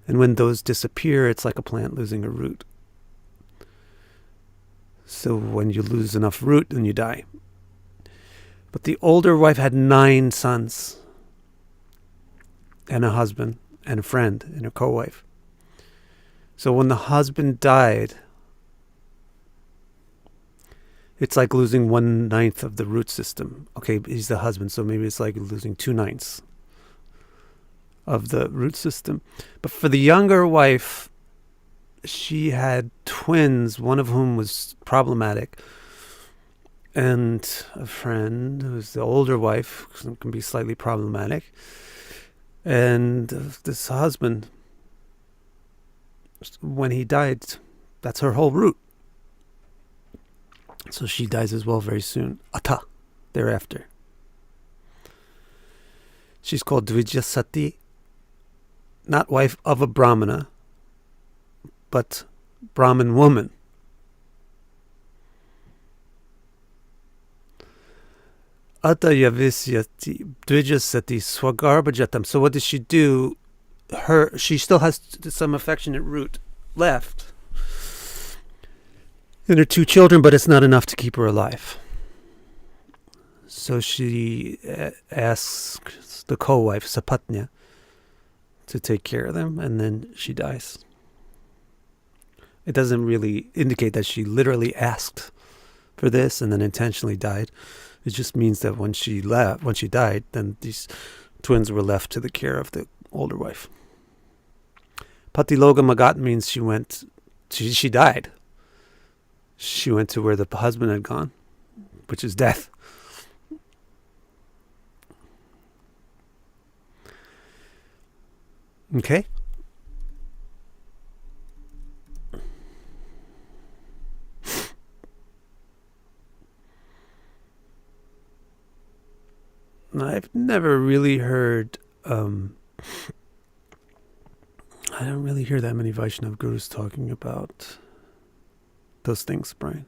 And when those disappear, it's like a plant losing a root. So when you lose enough root, then you die. But the older wife had 9 sons and a husband and a friend and a co-wife. So when the husband died, it's like losing 1/9 of the root system. Okay, he's the husband, so maybe it's like losing 2/9 of the root system. But for the younger wife, she had twins, one of whom was problematic. and a friend who's the older wife, can be slightly problematic, and this husband, when he died, that's her whole root. So she dies as well very soon. Ata, thereafter. She's called Dvijasati, not wife of a Brahmana, but Brahmin woman. Ata yavisyati Dvijasati swagarbhajatam. So what does she do? She still has some affectionate root left in her two children, but it's not enough to keep her alive. So she asks the co-wife, Sapatnya, to take care of them, and then she dies. It doesn't really indicate that she literally asked for this and then intentionally died. It just means that when she died, then these twins were left to the care of the older wife. Patiloga Magat means she died. She went to where the husband had gone, which is death. Okay? I've never really heard, I don't really hear that many Vaishnav gurus talking about those things, Brian.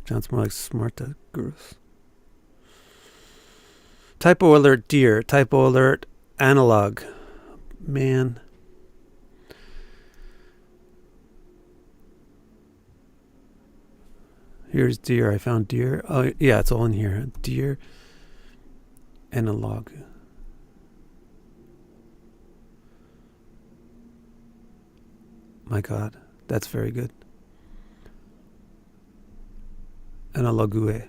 Sounds more like Smarta gurus. Typo alert, dear. Typo alert, analog. Man. Here's deer. I found deer. Oh, yeah, it's all in here. Deer, analog. My God, that's very good. Analogue.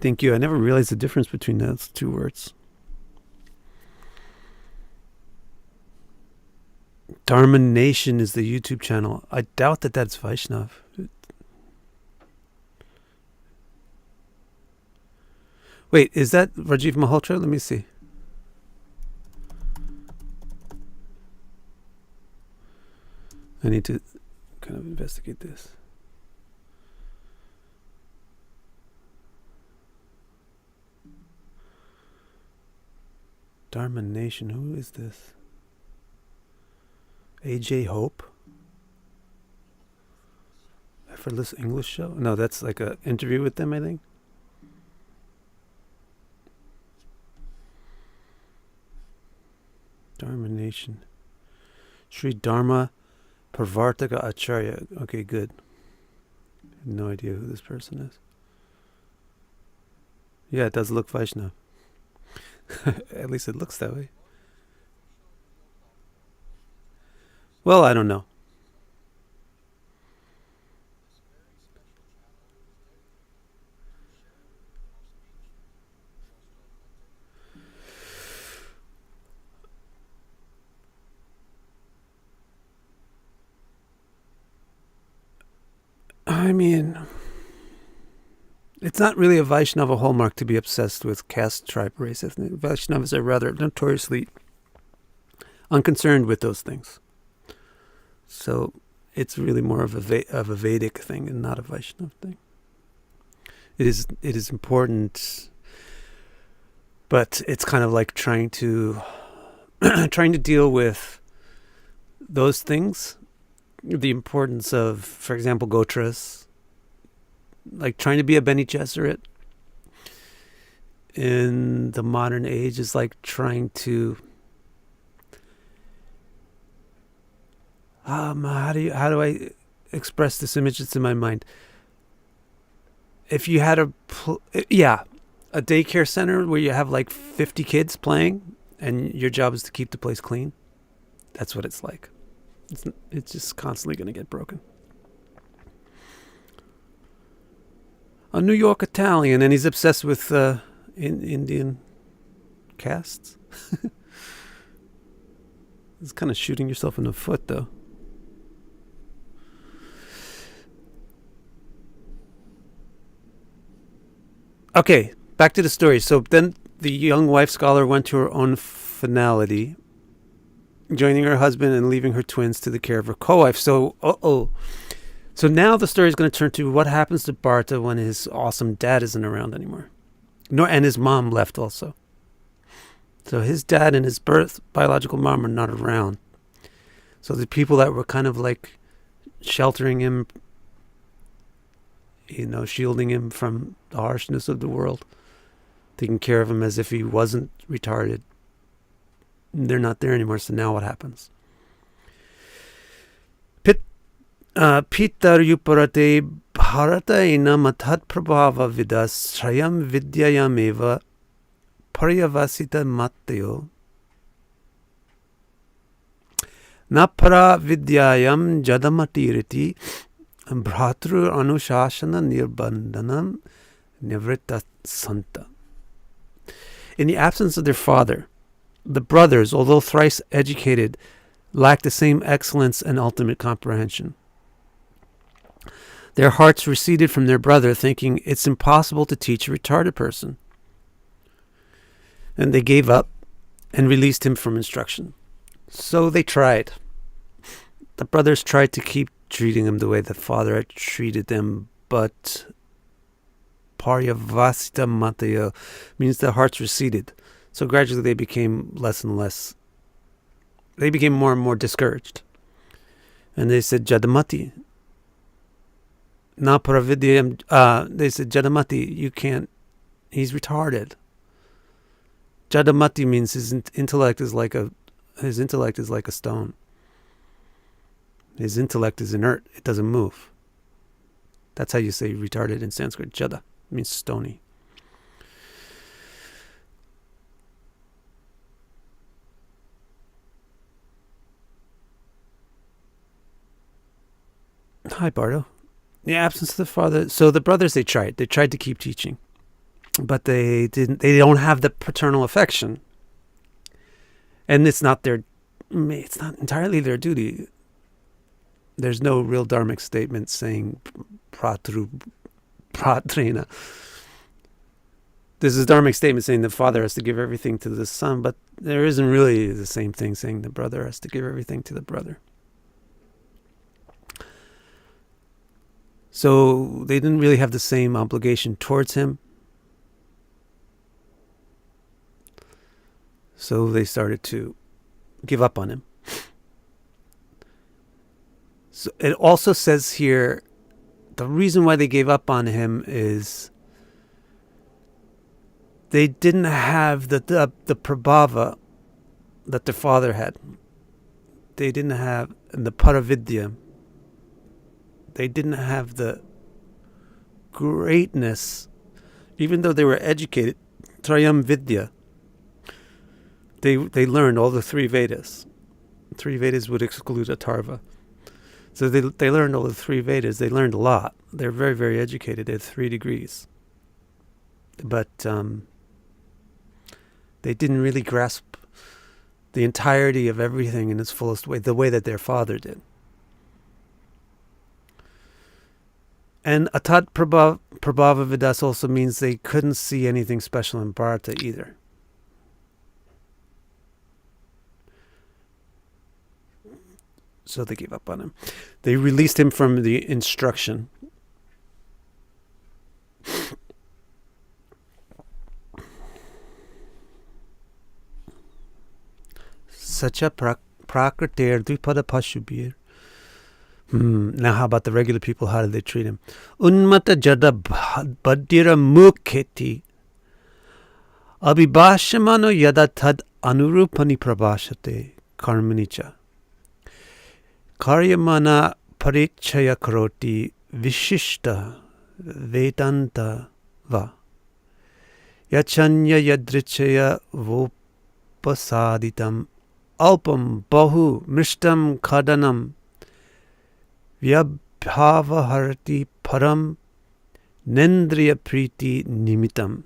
Thank you. I never realized the difference between those two words. Dharma Nation is the YouTube channel. I doubt that that's Vaishnav. Wait, is that Rajiv Malhotra? Let me see. I need to kind of investigate this. Dharma Nation, who is this? AJ Hope? Effortless English Show? No, that's like an interview with them, I think. Dharma Nation. Sri Dharma Parvartaka Acharya. Okay, good. I have no idea who this person is. Yeah, it does look Vaishnav. At least it looks that way. Well, I don't know. I mean, it's not really a Vaishnava hallmark to be obsessed with caste, tribe, race, ethnic. Vaishnavas are rather notoriously unconcerned with those things. So it's really more of a Vedic thing and not a Vaishnava thing. It is important, but it's kind of like trying to deal with those things. The importance of, for example, Gotras, like trying to be a Bene Gesserit in the modern age is like trying to how do I express this image that's in my mind? If you had a daycare center where you have like 50 kids playing and your job is to keep the place clean, that's what it's like. It's just constantly going to get broken. A New York Italian, and he's obsessed with Indian castes. It's kind of shooting yourself in the foot, though. Okay, back to the story. So then the young wife scholar went to her own finality, joining her husband and leaving her twins to the care of her co-wife. So, So now the story is going to turn to what happens to Bharata when his awesome dad isn't around anymore. And his mom left also. So his dad and his biological mom are not around. So the people that were kind of like sheltering him, shielding him from the harshness of the world, taking care of him as if he wasn't retarded, they're not there anymore. So now what happens? Pitaryuparate Bharata ina mathat prabhava vidas shrayam vidyayameva paryavasita matyo napara vidyayam jadamatiriti bhratru anushasana nirbandhanam nivritta santa. In the absence of their father, the brothers, although thrice educated, lacked the same excellence and ultimate comprehension. Their hearts receded from their brother, thinking it's impossible to teach a retarded person. And they gave up and released him from instruction. So they tried. The brothers tried to keep treating him the way the father had treated them, but paryavasita mataya means their hearts receded. So gradually they became less and less. They became more and more discouraged. And they said, Jadamati. Na paravidyam. They said, Jadamati, you can't. He's retarded. Jadamati means his intellect is like a stone. His intellect is inert. It doesn't move. That's how you say retarded in Sanskrit. Jada means stony. Hi, Bardo. The absence of the father. So the brothers, they tried to keep teaching, but they don't have the paternal affection, and it's not entirely their duty. There's no real dharmic statement saying pratrena. There's a dharmic statement saying the father has to give everything to the son, but there isn't really the same thing saying the brother has to give everything to the brother. So they didn't really have the same obligation towards him. So they started to give up on him. So it also says here, the reason why they gave up on him is they didn't have the prabhava that their father had. They didn't have the paravidya. They didn't have the greatness, even though they were educated, Trayam Vidya. They learned all the three Vedas. 3 Vedas would exclude Atharva. So they learned all the 3 Vedas. They learned a lot. They're very, very educated. They had 3 degrees. But they didn't really grasp the entirety of everything in its fullest way, the way that their father did. And Atat Prabhava Vidas also means they couldn't see anything special in Bharata either. So they gave up on him. They released him from the instruction. Sacha Prakriter Dvipada Pashubir. Now how about the regular people? How did they treat him? Unmata Jada Badira Mukheti Abhibhashamano Yada Tad Anurupani Prabhashate Karmanicha Karyamana Parichaya Karoti Vishishta Vedanta Va Yachanya Yadrichaya Vopasaditam Alpam Bahu Mishtam Kadanam Vyabhavaharati Param Nendriya Priti Nimitam.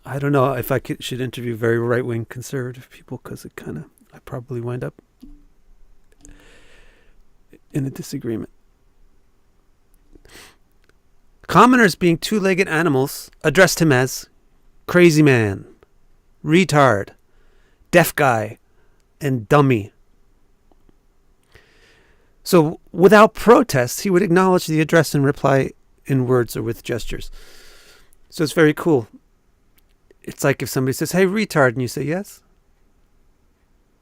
I don't know if should interview very right-wing conservative people, because I probably wind up in a disagreement. Commoners, being two-legged animals, addressed him as crazy man, retard, deaf guy, and dummy. So without protest, he would acknowledge the address and reply in words or with gestures. So it's very cool. It's like if somebody says, hey, retard, and you say yes.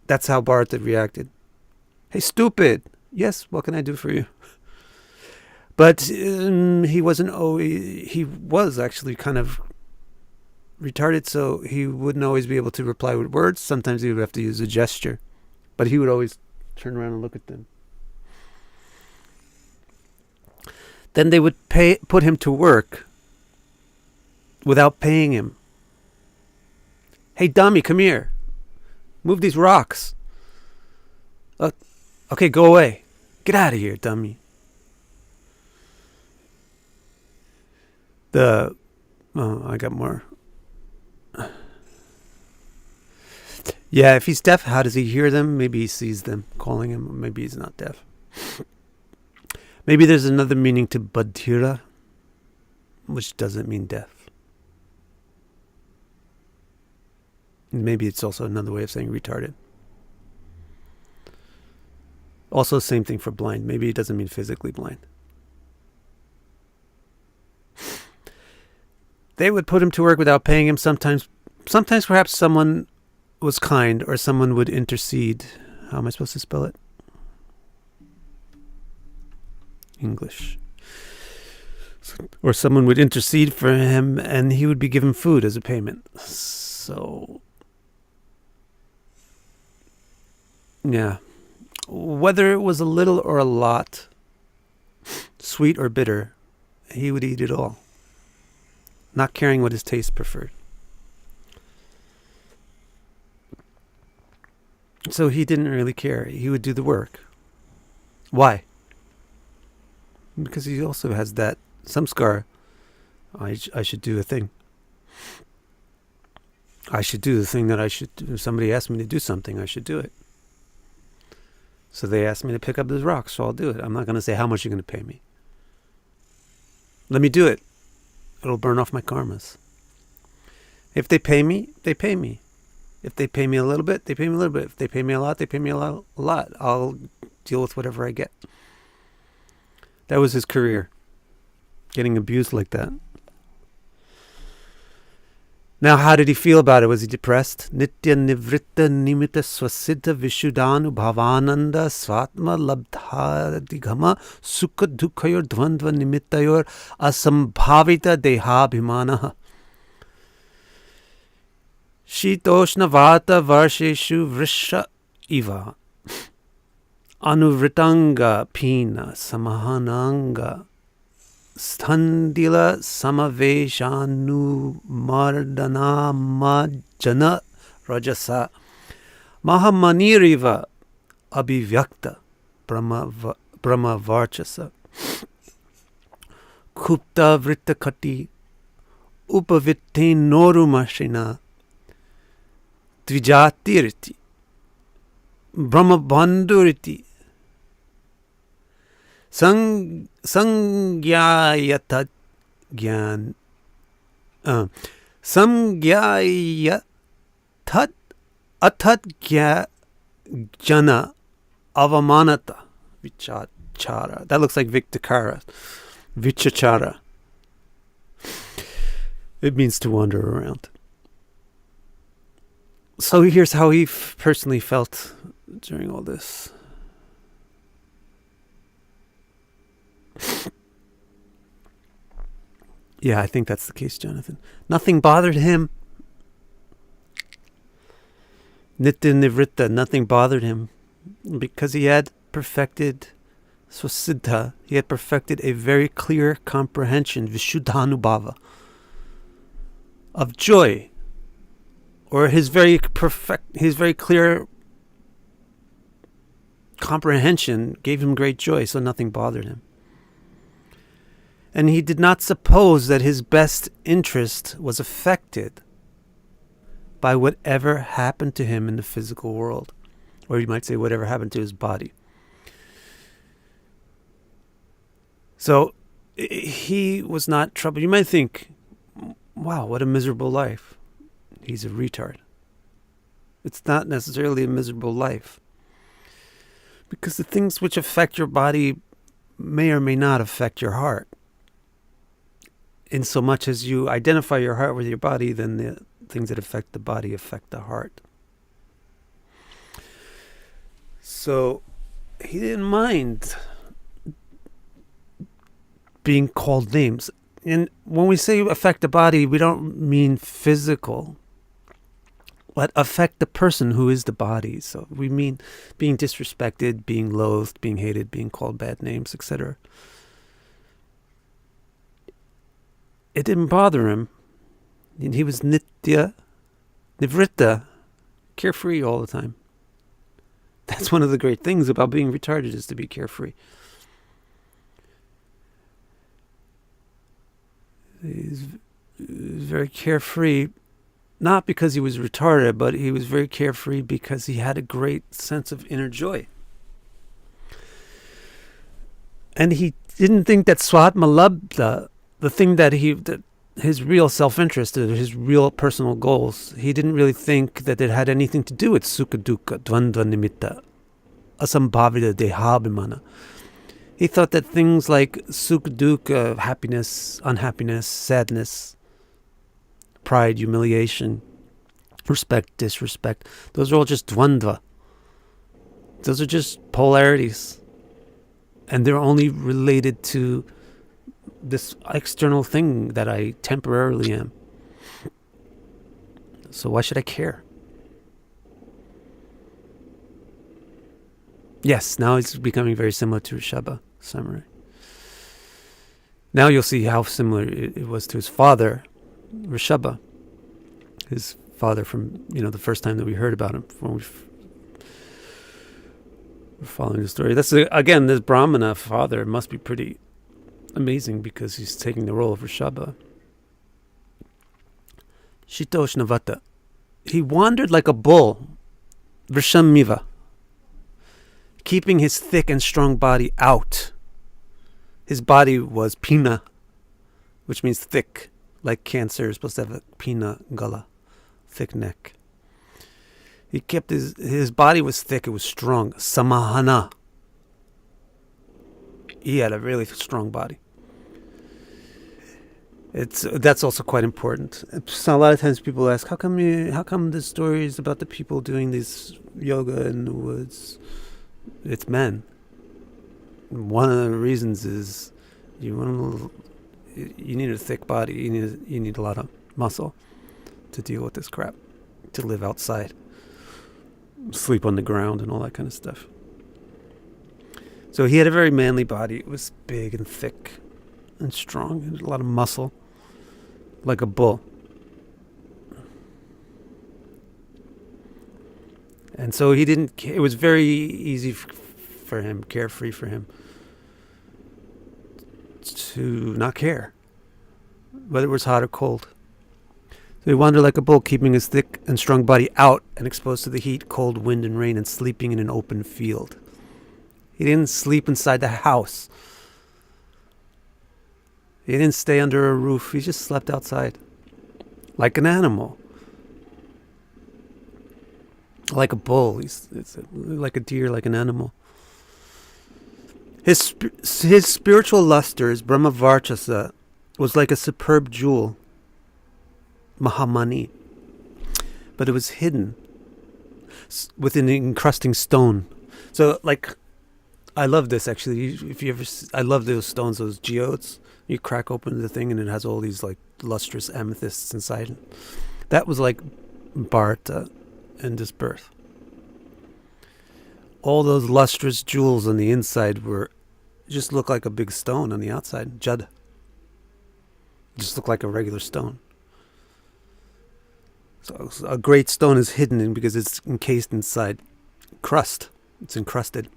That's how Bharata reacted. Hey, stupid. Yes, what can I do for you? But he was actually kind of retarded, so he wouldn't always be able to reply with words. Sometimes he would have to use a gesture. But he would always turn around and look at them. Then they would put him to work without paying him. Hey, dummy, come here. Move these rocks. Okay, go away. Get out of here, dummy. I got more. Yeah, if he's deaf, how does he hear them? Maybe he sees them calling him. Maybe he's not deaf. Maybe there's another meaning to Badhira, which doesn't mean deaf. Maybe it's also another way of saying retarded. Also, same thing for blind. Maybe it doesn't mean physically blind. They would put him to work without paying him. Sometimes perhaps someone was kind, or someone would intercede. How am I supposed to spell it? English. Or someone would intercede for him, and he would be given food as a payment. So, yeah. Whether it was a little or a lot, sweet or bitter, he would eat it all, not caring what his taste preferred. So he didn't really care. He would do the work. Why? Because he also has that samskar. I should do a thing. I should do the thing that I should do. If somebody asked me to do something, I should do it. So they asked me to pick up this rock, so I'll do it. I'm not going to say how much you're going to pay me. Let me do it. It'll burn off my karmas. If they pay me, they pay me. If they pay me a little bit, they pay me a little bit. If they pay me a lot, they pay me a lot. I'll deal with whatever I get. That was his career. Getting abused like that. Now, how did he feel about it? Was he depressed? Nitya nivritta nimitta swasiddha vishuddhanu bhavananda svatma labdhadigama sukha dukhayor dvandva nimittayor asambhavita dehabhimanaha shitoshna vata varsheshu vrisha iva anuvritanga pina samahananga Sthandila samaveshanu mardana majana rajasa mahamaniriva abhivyakta brahma varchasa kupta vrittakati upavitte norumashina dvijatiriti brahma banduriti Sangyayata gyan Samgyayatat atat jana avamanata vichachara. That looks like Victakara. Vichachara. It means to wander around. So here's how he personally felt during all this. Yeah, I think that's the case, Jonathan. Nothing bothered him. Nitya nivritta, nothing bothered him. Because he had perfected swasiddha. He had perfected a very clear comprehension, vishuddhanubhava, of joy. Or his very clear comprehension gave him great joy, so nothing bothered him. And he did not suppose that his best interest was affected by whatever happened to him in the physical world. Or you might say whatever happened to his body. So he was not troubled. You might think, wow, what a miserable life. He's a retard. It's not necessarily a miserable life. Because the things which affect your body may or may not affect your heart. In so much as you identify your heart with your body, then the things that affect the body affect the heart. So he didn't mind being called names. And when we say affect the body, we don't mean physical, but affect the person who is the body. So we mean being disrespected, being loathed, being hated, being called bad names, etc. It didn't bother him. And he was nitya, nivritta, carefree all the time. That's one of the great things about being retarded, is to be carefree. He's very carefree, not because he was retarded, but he was very carefree because he had a great sense of inner joy. And he didn't think that swatmalabdha, the thing that his real self-interest, his real personal goals, he didn't really think that it had anything to do with sukha dukkha, dvandva nimitta, asambhavita dehabhimana. He thought that things like sukha dukkha, happiness, unhappiness, sadness, pride, humiliation, respect, disrespect, those are all just dvandva. Those are just polarities. And they're only related to this external thing that I temporarily am. So why should I care? Yes, now he's becoming very similar to Rishabha Samurai. Now you'll see how similar it was to his father, Rishabha. His father from, the first time that we heard about him, when we're following the story. That's, again, this Brahmana father must be pretty amazing because he's taking the role of Rishabha. Shitoshnavata. He wandered like a bull, Vrishamiva, keeping his thick and strong body out. His body was pina, which means thick, like cancer is supposed to have a pina gala, thick neck. He kept his body was thick, it was strong. Samahana. He had a really strong body. That's also quite important. So a lot of times people ask, how come the stories about the people doing this yoga in the woods, it's men? One of the reasons is you need a thick body. You need a lot of muscle to deal with this crap, to live outside, sleep on the ground, and all that kind of stuff. So he had a very manly body. It was big and thick and strong. It had a lot of muscle, like a bull. And so it was very easy for him, carefree for him, to not care whether it was hot or cold. So he wandered like a bull, keeping his thick and strong body out and exposed to the heat, cold, wind, and rain, and sleeping in an open field. He didn't sleep inside the house. He didn't stay under a roof. He just slept outside. Like an animal. Like a bull. It's like a deer, like an animal. His spiritual luster, his Brahmavarchasa, was like a superb jewel. Mahamani. But it was hidden with an encrusting stone. So, I love this actually. I love those stones, those geodes. You crack open the thing and it has all these lustrous amethysts inside. That was like Bharata and his birth. All those lustrous jewels on the inside just look like a big stone on the outside. Jud. Just look like a regular stone. So a great stone is hidden because it's encased inside crust. It's encrusted.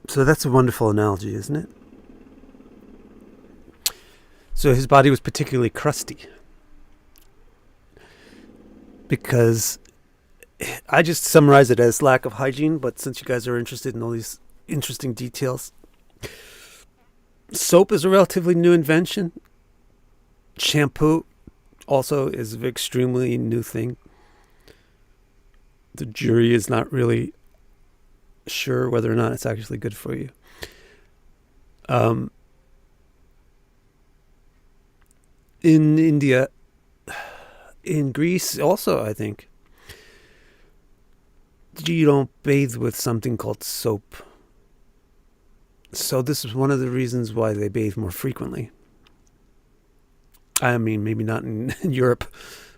So that's a wonderful analogy, isn't it? So his body was particularly crusty because I just summarize it as lack of hygiene, but since you guys are interested in all these interesting details, soap is a relatively new invention. Shampoo also is an extremely new thing. The jury is not really sure whether or not it's actually good for you. In India, in Greece also, I think, you don't bathe with something called soap. So this is one of the reasons why they bathe more frequently. I mean, maybe not in Europe,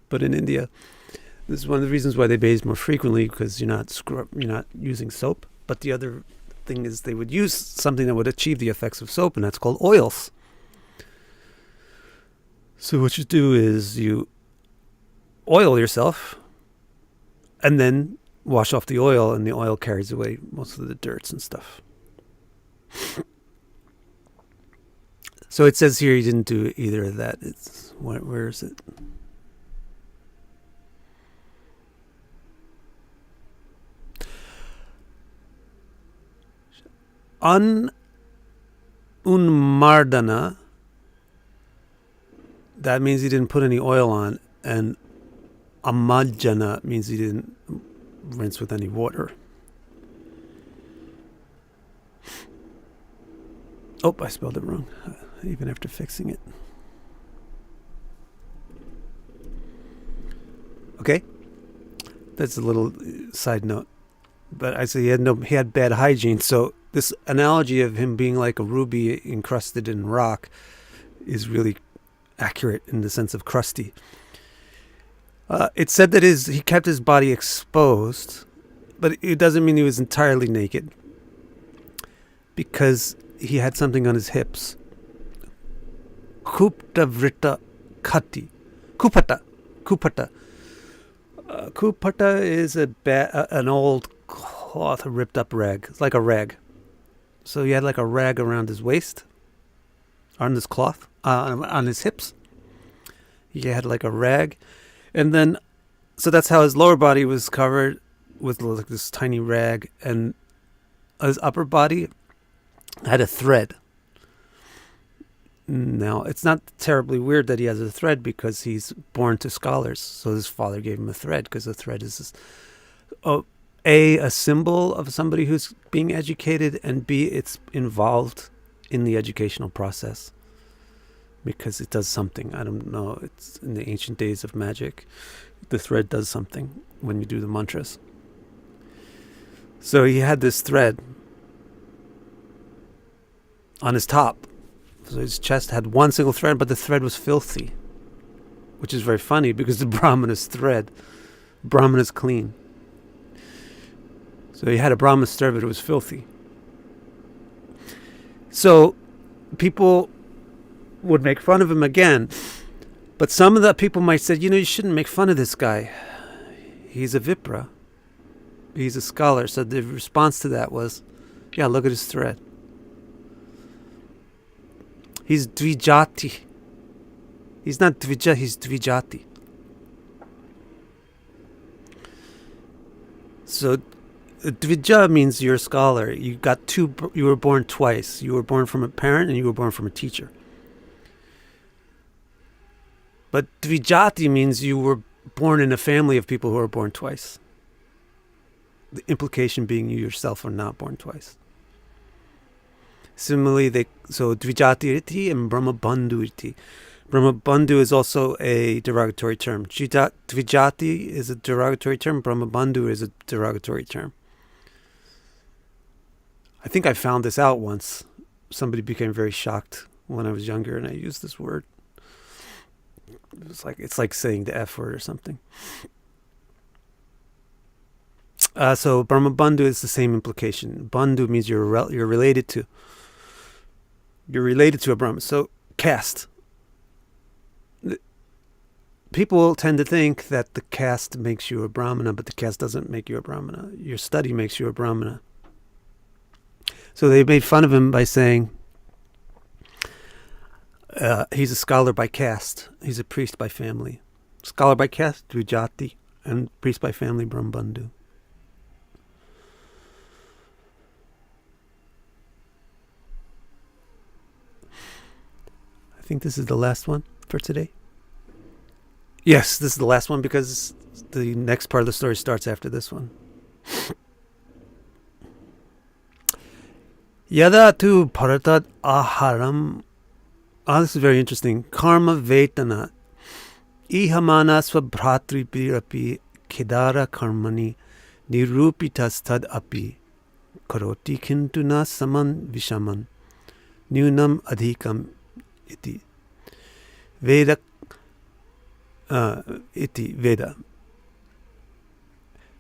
but in India. This is one of the reasons why they bathe more frequently, because you're not using soap. But the other thing is they would use something that would achieve the effects of soap, and that's called oils. So what you do is you oil yourself and then wash off the oil, and the oil carries away most of the dirts and stuff. So it says here he didn't do either of that. Where is it? Unmardana, that means he didn't put any oil on, and amajjana means he didn't rinse with any water. Oh, I spelled it wrong, even after fixing it. Okay, that's a little side note. But I say he had bad hygiene. So this analogy of him being like a ruby encrusted in rock is really accurate in the sense of crusty. It said that he kept his body exposed, but it doesn't mean he was entirely naked, because he had something on his hips. Kupta kati. Kupata. Kupata is an old cloth, a ripped up rag. It's like a rag. So he had like a rag around his waist, on this cloth, on his hips. He had like a rag. And then, so that's how his lower body was covered with like this tiny rag, and his upper body had a thread. Now, it's not terribly weird that he has a thread, because he's born to scholars. So his father gave him a thread, because a thread is a symbol of somebody who's being educated, and B, it's involved in the educational process, because it does something. I don't know. It's in the ancient days of magic. The thread does something when you do the mantras. So he had this thread on his top. So his chest had one single thread, but the thread was filthy, which is very funny, because the Brahmana's thread, Brahmana's clean. So he had a Brahmana's thread, but it was filthy. So people would make fun of him again, but some of the people might say, you shouldn't make fun of this guy. He's a Vipra. He's a scholar. So the response to that was, yeah, look at his thread. He's Dvijati. He's not Dvija, he's Dvijati. So Dvija means you're a scholar. You were born twice. You were born from a parent, and you were born from a teacher. But Dvijati means you were born in a family of people who are born twice. The implication being you yourself are not born twice. Similarly, so Dvijati Riti and Brahmabandhu Riti. Brahmabandhu is also a derogatory term. Dvijati is a derogatory term. Brahmabandhu is a derogatory term. I think I found this out once. Somebody became very shocked when I was younger, and I used this word. It's like saying the F word or something. So Brahmabandhu is the same implication. Bandhu means you're related to. You're related to a Brahman. So caste. People tend to think that the caste makes you a Brahmana, but the caste doesn't make you a Brahmana. Your study makes you a Brahmana. So they made fun of him by saying he's a scholar by caste. He's a priest by family. Scholar by caste, Dvijati, and priest by family, Brahmbandhu. I think this is the last one for today. Yes, this is the last one because the next part of the story starts after this one. Yada tu Bharata aharam. This is very interesting. Karma vetana. Ihamana svabhratripirapi kedara karmani nirupitas tad api. Karoti kintuna saman vishaman. Nunam adhikam iti. Veda iti Veda.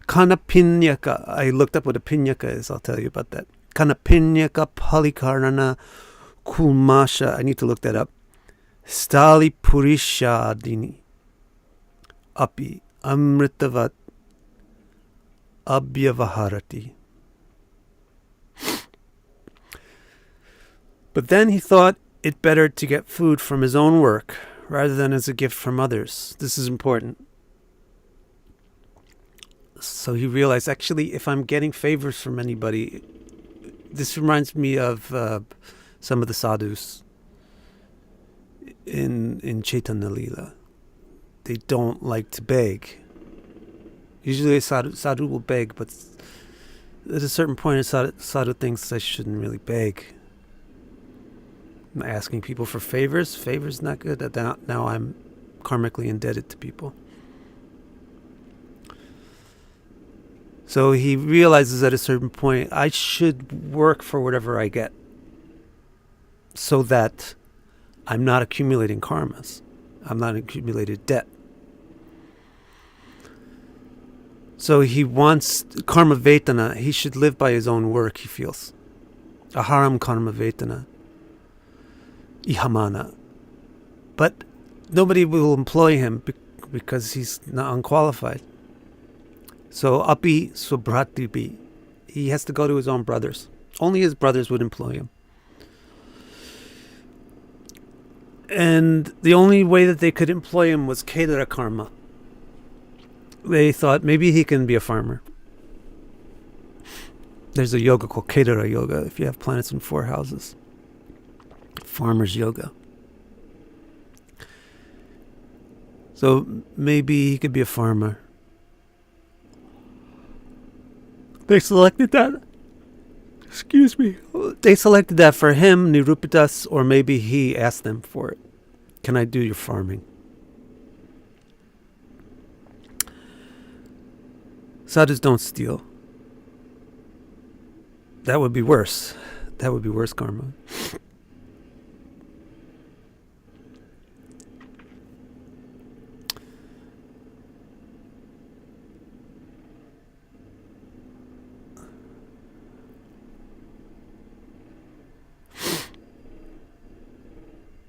Kanapinyaka. I looked up what a pinyaka is. I'll tell you about that. Kanapinyaka palikarana kulmasha. I need to look that up. Stali purishadini. Api amritavat abhyavaharati. But then he thought it better to get food from his own work rather than as a gift from others. This is important. So he realized, actually, if I'm getting favors from anybody, this reminds me of some of the sadhus in Chaitanya Lila. They don't like to beg. Usually a sadhu will beg, but at a certain point, a sadhu thinks I shouldn't really beg. I'm asking people for favors. Favors not good. Now I'm karmically indebted to people. So he realizes at a certain point, I should work for whatever I get so that I'm not accumulating karmas. I'm not accumulated debt. So he wants karma vetana. He should live by his own work, he feels. Aharam karma vetana. Ihamana. But nobody will employ him because he's not unqualified. So api subhratipi. He has to go to his own brothers. Only his brothers would employ him. And the only way that they could employ him was kedara karma. They thought maybe he can be a farmer. There's a yoga called kedara yoga if you have planets in 4 houses. Farmer's yoga. So maybe he could be a farmer. They selected that. Excuse me. They selected that for him, Nirupitas, or maybe he asked them for it. Can I do your farming? Sadhus don't steal. That would be worse. That would be worse karma.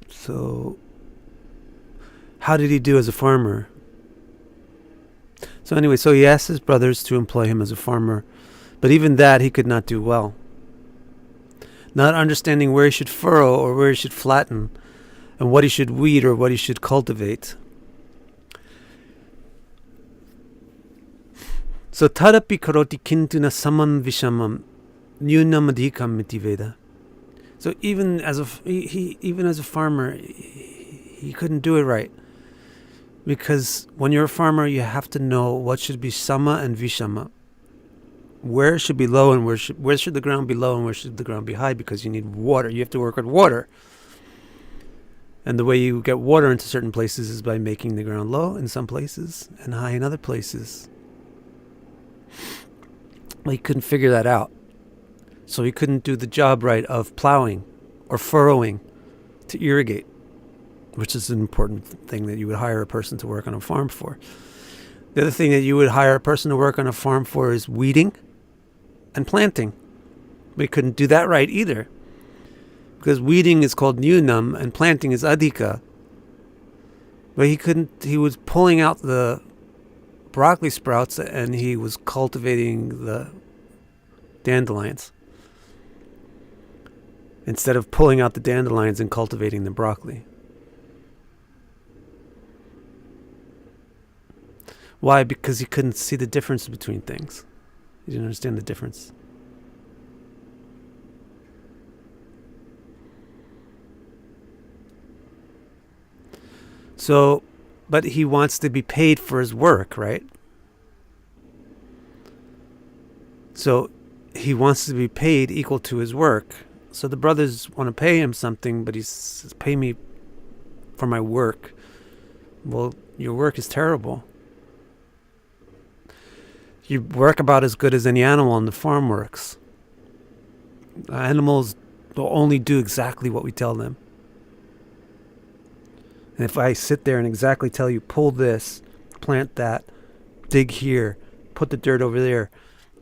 So, how did he do as a farmer? So anyway, so he asked his brothers to employ him as a farmer, but even that he could not do well. Not understanding where he should furrow or where he should flatten, and what he should weed or what he should cultivate. So tadapi karoti kintuna saman vishamam nyunamadhikam iti Veda. So even as a farmer, he couldn't do it right. Because when you're a farmer, you have to know what should be sama and vishama. Where should be low and where should the ground be low and where should the ground be high, because you need water. You have to work with water. And the way you get water into certain places is by making the ground low in some places and high in other places. Well, he couldn't figure that out. So he couldn't do the job right of plowing or furrowing to irrigate, which is an important thing that you would hire a person to work on a farm for. The other thing that you would hire a person to work on a farm for is weeding and planting. But he couldn't do that right either, because weeding is called nyunam and planting is adhika. But he was pulling out the broccoli sprouts and he was cultivating the dandelions. instead of pulling out the dandelions and cultivating the broccoli. Why? Because he couldn't see the difference between things. He didn't understand the difference. So, but he wants to be paid for his work, right? So he wants to be paid equal to his work. So the brothers want to pay him something, but he says, pay me for my work. Well, your work is terrible. You work about as good as any animal on the farm works. Animals will only do exactly what we tell them. And if I sit there and exactly tell you, pull this, plant that, dig here, put the dirt over there,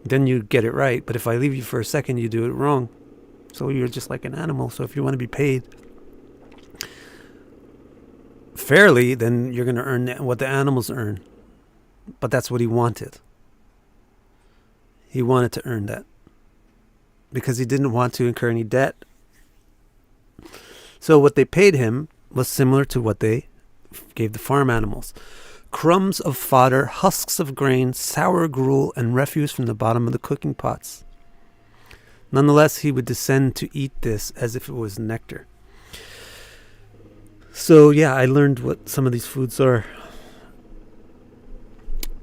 then you get it right. But if I leave you for a second, you do it wrong. So you're just like an animal. So if you want to be paid fairly, then you're going to earn what the animals earn. But that's what he wanted. He wanted to earn that because he didn't want to incur any debt. So what they paid him was similar to what they gave the farm animals. Crumbs of fodder, husks of grain, sour gruel, and refuse from the bottom of the cooking pots. Nonetheless, he would descend to eat this as if it was nectar. So yeah, I learned what some of these foods are.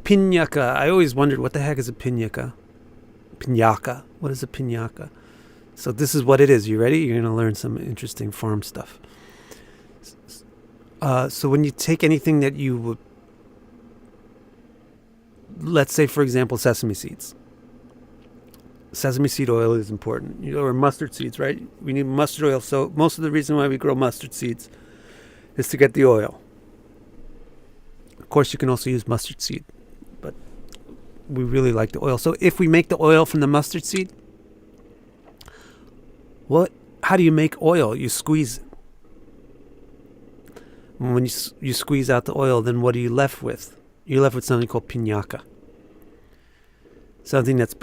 Piñaca. I always wondered, what the heck is a piñaca? Piñaca. What is a piñaca? So this is what it is. You ready? You're going to learn some interesting farm stuff. So when you take anything that you would, let's say, for example, sesame seeds. Sesame seed oil is important. Or mustard seeds, right? We need mustard oil. So most of the reason why we grow mustard seeds is to get the oil. Of course, you can also use mustard seed, but we really like the oil. So if we make the oil from the mustard seed, how do you make oil? You squeeze it. When you squeeze out the oil, then what are you left with? You're left with something called piñaca. Something that's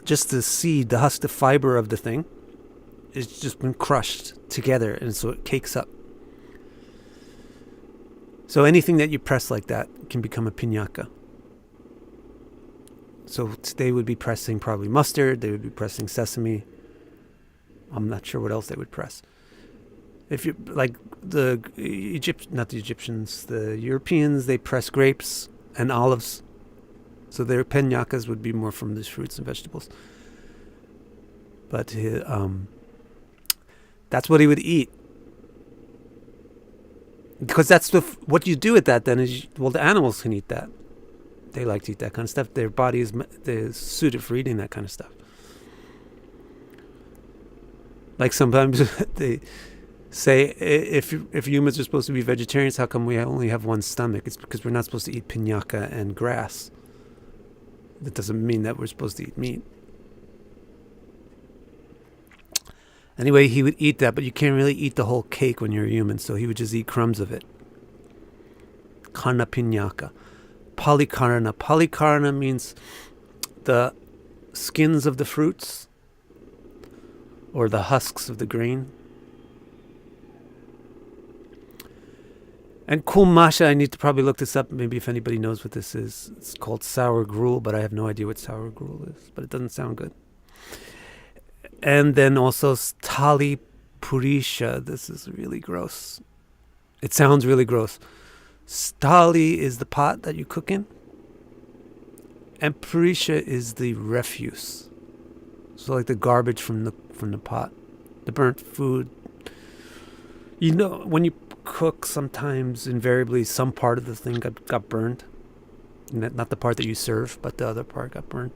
just the seed, the husk, the fiber of the thing, it's just been crushed together, and so it cakes up. So anything that you press like that can become a piñaca. So they would be pressing probably mustard, they would be pressing sesame. I'm not sure what else they would press. If you like the Egyptians, the Europeans, they press grapes and olives. So their piñacas would be more from these fruits and vegetables. But that's what he would eat. Because that's what you do with that then is, the animals can eat that. They like to eat that kind of stuff. Their body is suited for eating that kind of stuff. Like sometimes they say, if humans are supposed to be vegetarians, how come we only have one stomach? It's because we're not supposed to eat piñaca and grass. That doesn't mean that we're supposed to eat meat. Anyway, he would eat that, but you can't really eat the whole cake when you're a human, so he would just eat crumbs of it. Karna piñaca. Polykarna. Polykarna means the skins of the fruits or the husks of the grain. And kulmasha, I need to probably look this up, maybe if anybody knows what this is. It's called sour gruel, but I have no idea what sour gruel is, but it doesn't sound good. And then also stali purisha. This is really gross. It sounds really gross. Stali is the pot that you cook in, and purisha is the refuse. So like the garbage from the pot, the burnt food. You know, when you cook, sometimes invariably some part of the thing got burned. Not the part that you serve, but the other part got burned.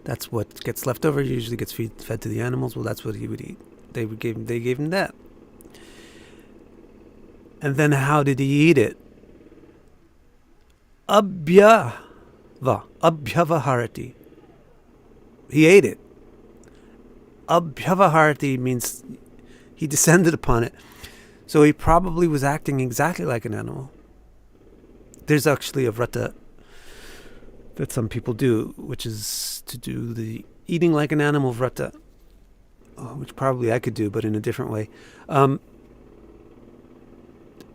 That's what gets left over. Usually gets fed to the animals. Well, that's what he would eat. They gave him that. And then how did he eat it? Abhyavaharati. He ate it. Abhyavaharati means he descended upon it. So he probably was acting exactly like an animal. There's actually a vrata that some people do, which is to do the eating like an animal vrata. which probably I could do, but in a different way.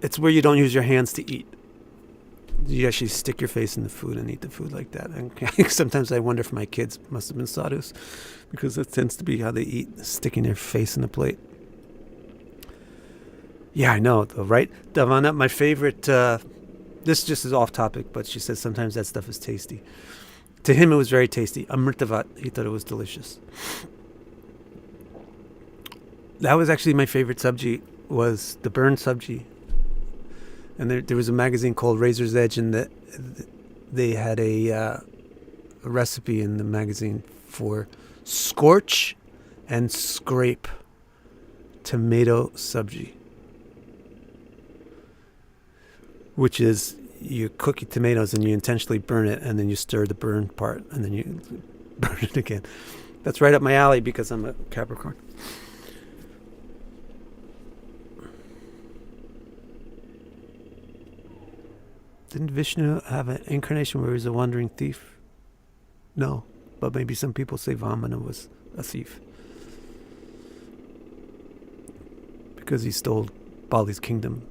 It's where you don't use your hands to eat. You actually stick your face in the food and eat the food like that. And sometimes I wonder if my kids must have been sadhus, because that tends to be how they eat, sticking their face in the plate. Yeah, I know, though, right? Davana, my favorite, this just is off topic, but she says sometimes that stuff is tasty. To him, it was very tasty. Amritavat, he thought it was delicious. That was actually my favorite sabji, was the burned sabji. And there was a magazine called Razor's Edge, and they had a recipe in the magazine for scorch and scrape tomato sabji, which is you cook your tomatoes and you intentionally burn it, and then you stir the burned part, and then you burn it again. That's right up my alley because I'm a Capricorn. Didn't Vishnu have an incarnation where he was a wandering thief? No, but maybe some people say Vamana was a thief because he stole Bali's kingdom.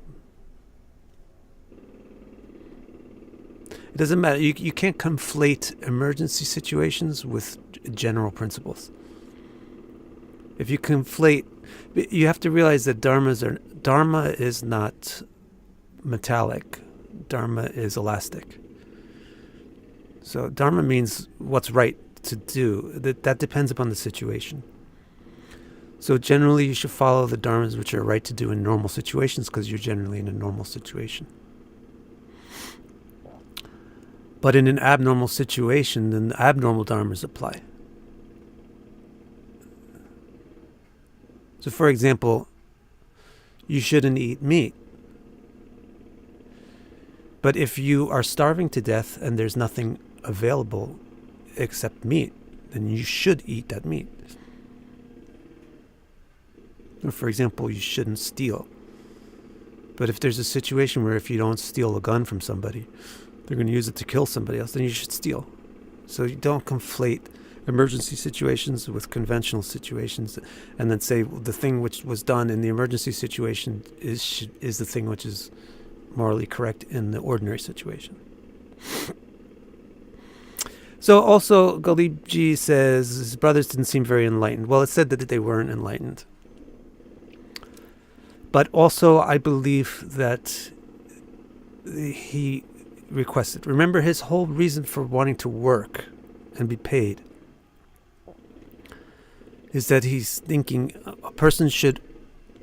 It doesn't matter. You can't conflate emergency situations with general principles. If you conflate, you have to realize that Dharma is not metallic. Dharma is elastic. So Dharma means what's right to do. That depends upon the situation. So generally you should follow the dharmas which are right to do in normal situations, because you're generally in a normal situation. But in an abnormal situation, then the abnormal dharmas apply. So for example, you shouldn't eat meat. But if you are starving to death and there's nothing available except meat, then you should eat that meat. Or for example, you shouldn't steal. But if there's a situation where if you don't steal a gun from somebody, they're going to use it to kill somebody else, then you should steal. So you don't conflate emergency situations with conventional situations and then say, well, the thing which was done in the emergency situation is the thing which is morally correct in the ordinary situation. So also Galibji says his brothers didn't seem very enlightened. Well, it said that they weren't enlightened. But also I believe that he requested. Remember, his whole reason for wanting to work and be paid is that he's thinking a person should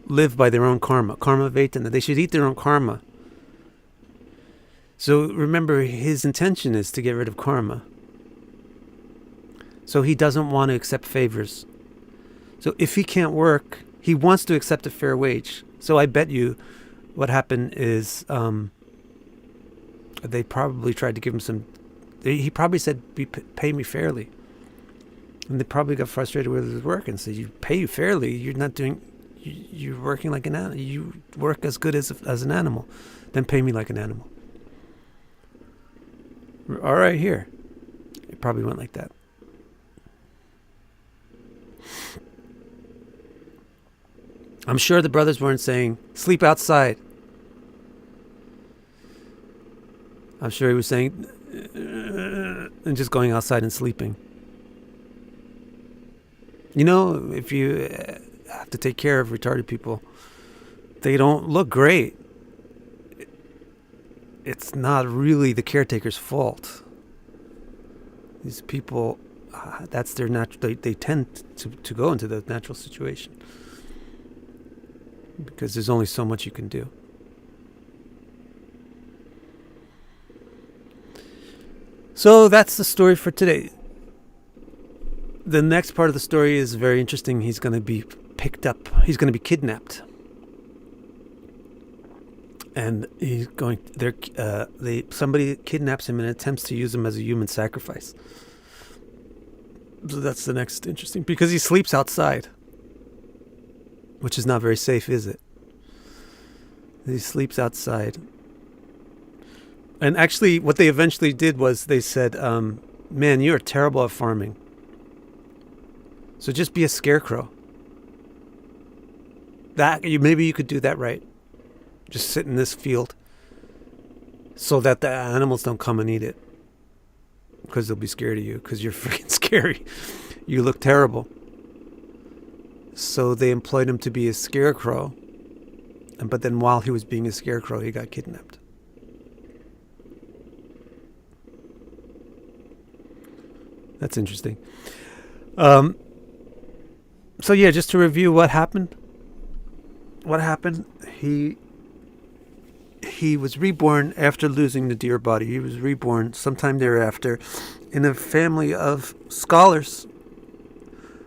live by their own karma. Karma Vetana. They should eat their own karma. So remember, his intention is to get rid of karma. So he doesn't want to accept favors. So if he can't work, he wants to accept a fair wage. So I bet you what happened is they probably tried to give him some... He probably said, pay me fairly. And they probably got frustrated with his work and said, you pay you fairly, you're not doing... You're working like an animal. You work as good as an animal. Then pay me like an animal. All right, here. It probably went like that. I'm sure the brothers weren't saying, sleep outside. I'm sure he was saying, and just going outside and sleeping. You know, if you have to take care of retarded people, they don't look great. It's not really the caretaker's fault. These people, that's their natural. They tend to go into the natural situation because there's only so much you can do. So that's the story for today. The next part of the story is very interesting. He's going to be picked up. He's going to be kidnapped. And he's going there. Somebody kidnaps him and attempts to use him as a human sacrifice. So that's the next interesting, because he sleeps outside, which is not very safe, is it? He sleeps outside. And actually, what they eventually did was they said, "Man, you are terrible at farming. So just be a scarecrow." Maybe you could do that, right? Just sit in this field so that the animals don't come and eat it, because they'll be scared of you, because you're freaking scary. You look terrible. So they employed him to be a scarecrow. But then while he was being a scarecrow, he got kidnapped. That's interesting. So yeah, just to review what happened. What happened? He was reborn after losing the deer body. He was reborn sometime thereafter in a family of scholars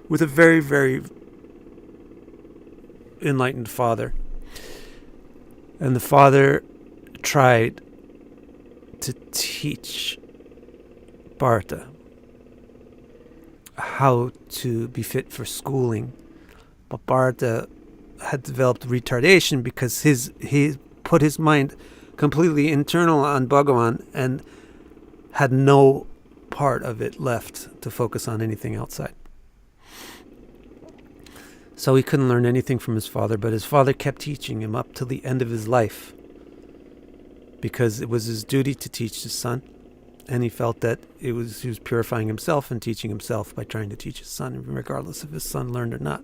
with a very, very enlightened father. And the father tried to teach Bharata how to be fit for schooling. But Bharata had developed retardation because he put his mind completely internal on Bhagavan and had no part of it left to focus on anything outside. So he couldn't learn anything from his father, but his father kept teaching him up till the end of his life, because it was his duty to teach his son, and he felt that he was purifying himself and teaching himself by trying to teach his son, regardless if his son learned or not.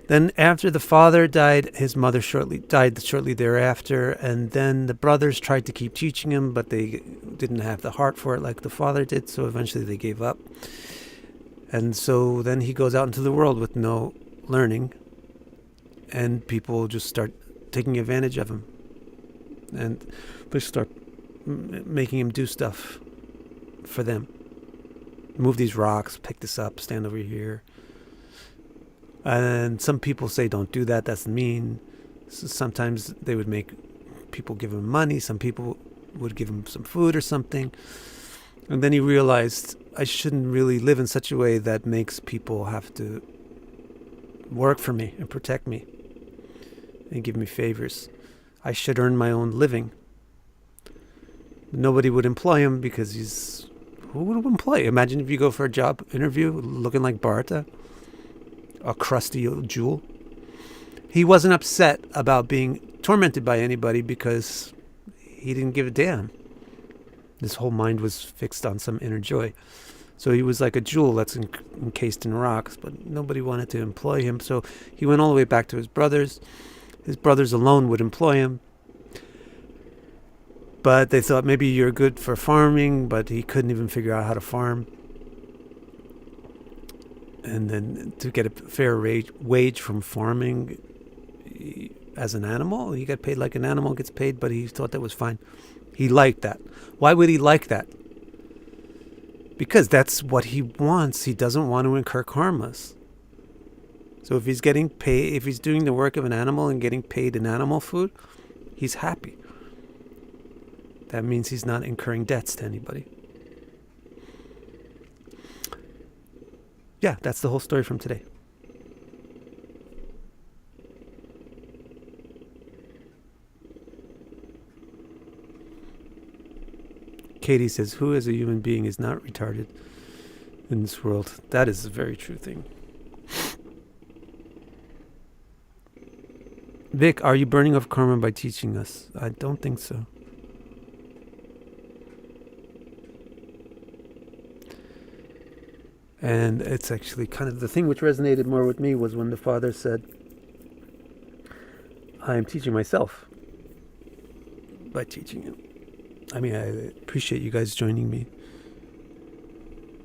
Then after the father died, his mother died shortly thereafter, and then the brothers tried to keep teaching him, but they didn't have the heart for it like the father did, so eventually they gave up. And so then he goes out into the world with no learning, and people just start taking advantage of him. And they start making him do stuff for them. Move these rocks, pick this up, stand over here. And some people say, don't do that, that's mean. So sometimes they would make people give him money. Some people would give him some food or something. And then he realized, I shouldn't really live in such a way that makes people have to work for me and protect me and give me favors. I should earn my own living. Nobody would employ him because who would employ? Imagine if you go for a job interview looking like Bharata, a crusty old jewel. He wasn't upset about being tormented by anybody because he didn't give a damn. His whole mind was fixed on some inner joy. So he was like a jewel that's encased in rocks, but nobody wanted to employ him. So he went all the way back to his brothers. His brothers alone would employ him. But they thought maybe you're good for farming, but he couldn't even figure out how to farm. And then to get a fair wage from farming as an animal, he got paid like an animal gets paid, but he thought that was fine. He liked that. Why would he like that? Because that's what he wants. He doesn't want to incur karmas. So if he's getting paid, if he's doing the work of an animal and getting paid in animal food, he's happy. That means he's not incurring debts to anybody. Yeah, that's the whole story from today. Katie says, who as a human being is not retarded in this world? That is a very true thing. Vic, are you burning off karma by teaching us? I don't think so. And it's actually kind of the thing which resonated more with me was when the father said, I am teaching myself by teaching him. I mean, I appreciate you guys joining me.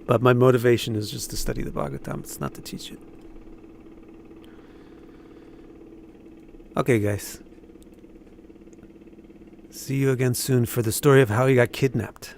But my motivation is just to study the Bhagavatam. It's not to teach it. Okay, guys. See you again soon for the story of how he got kidnapped.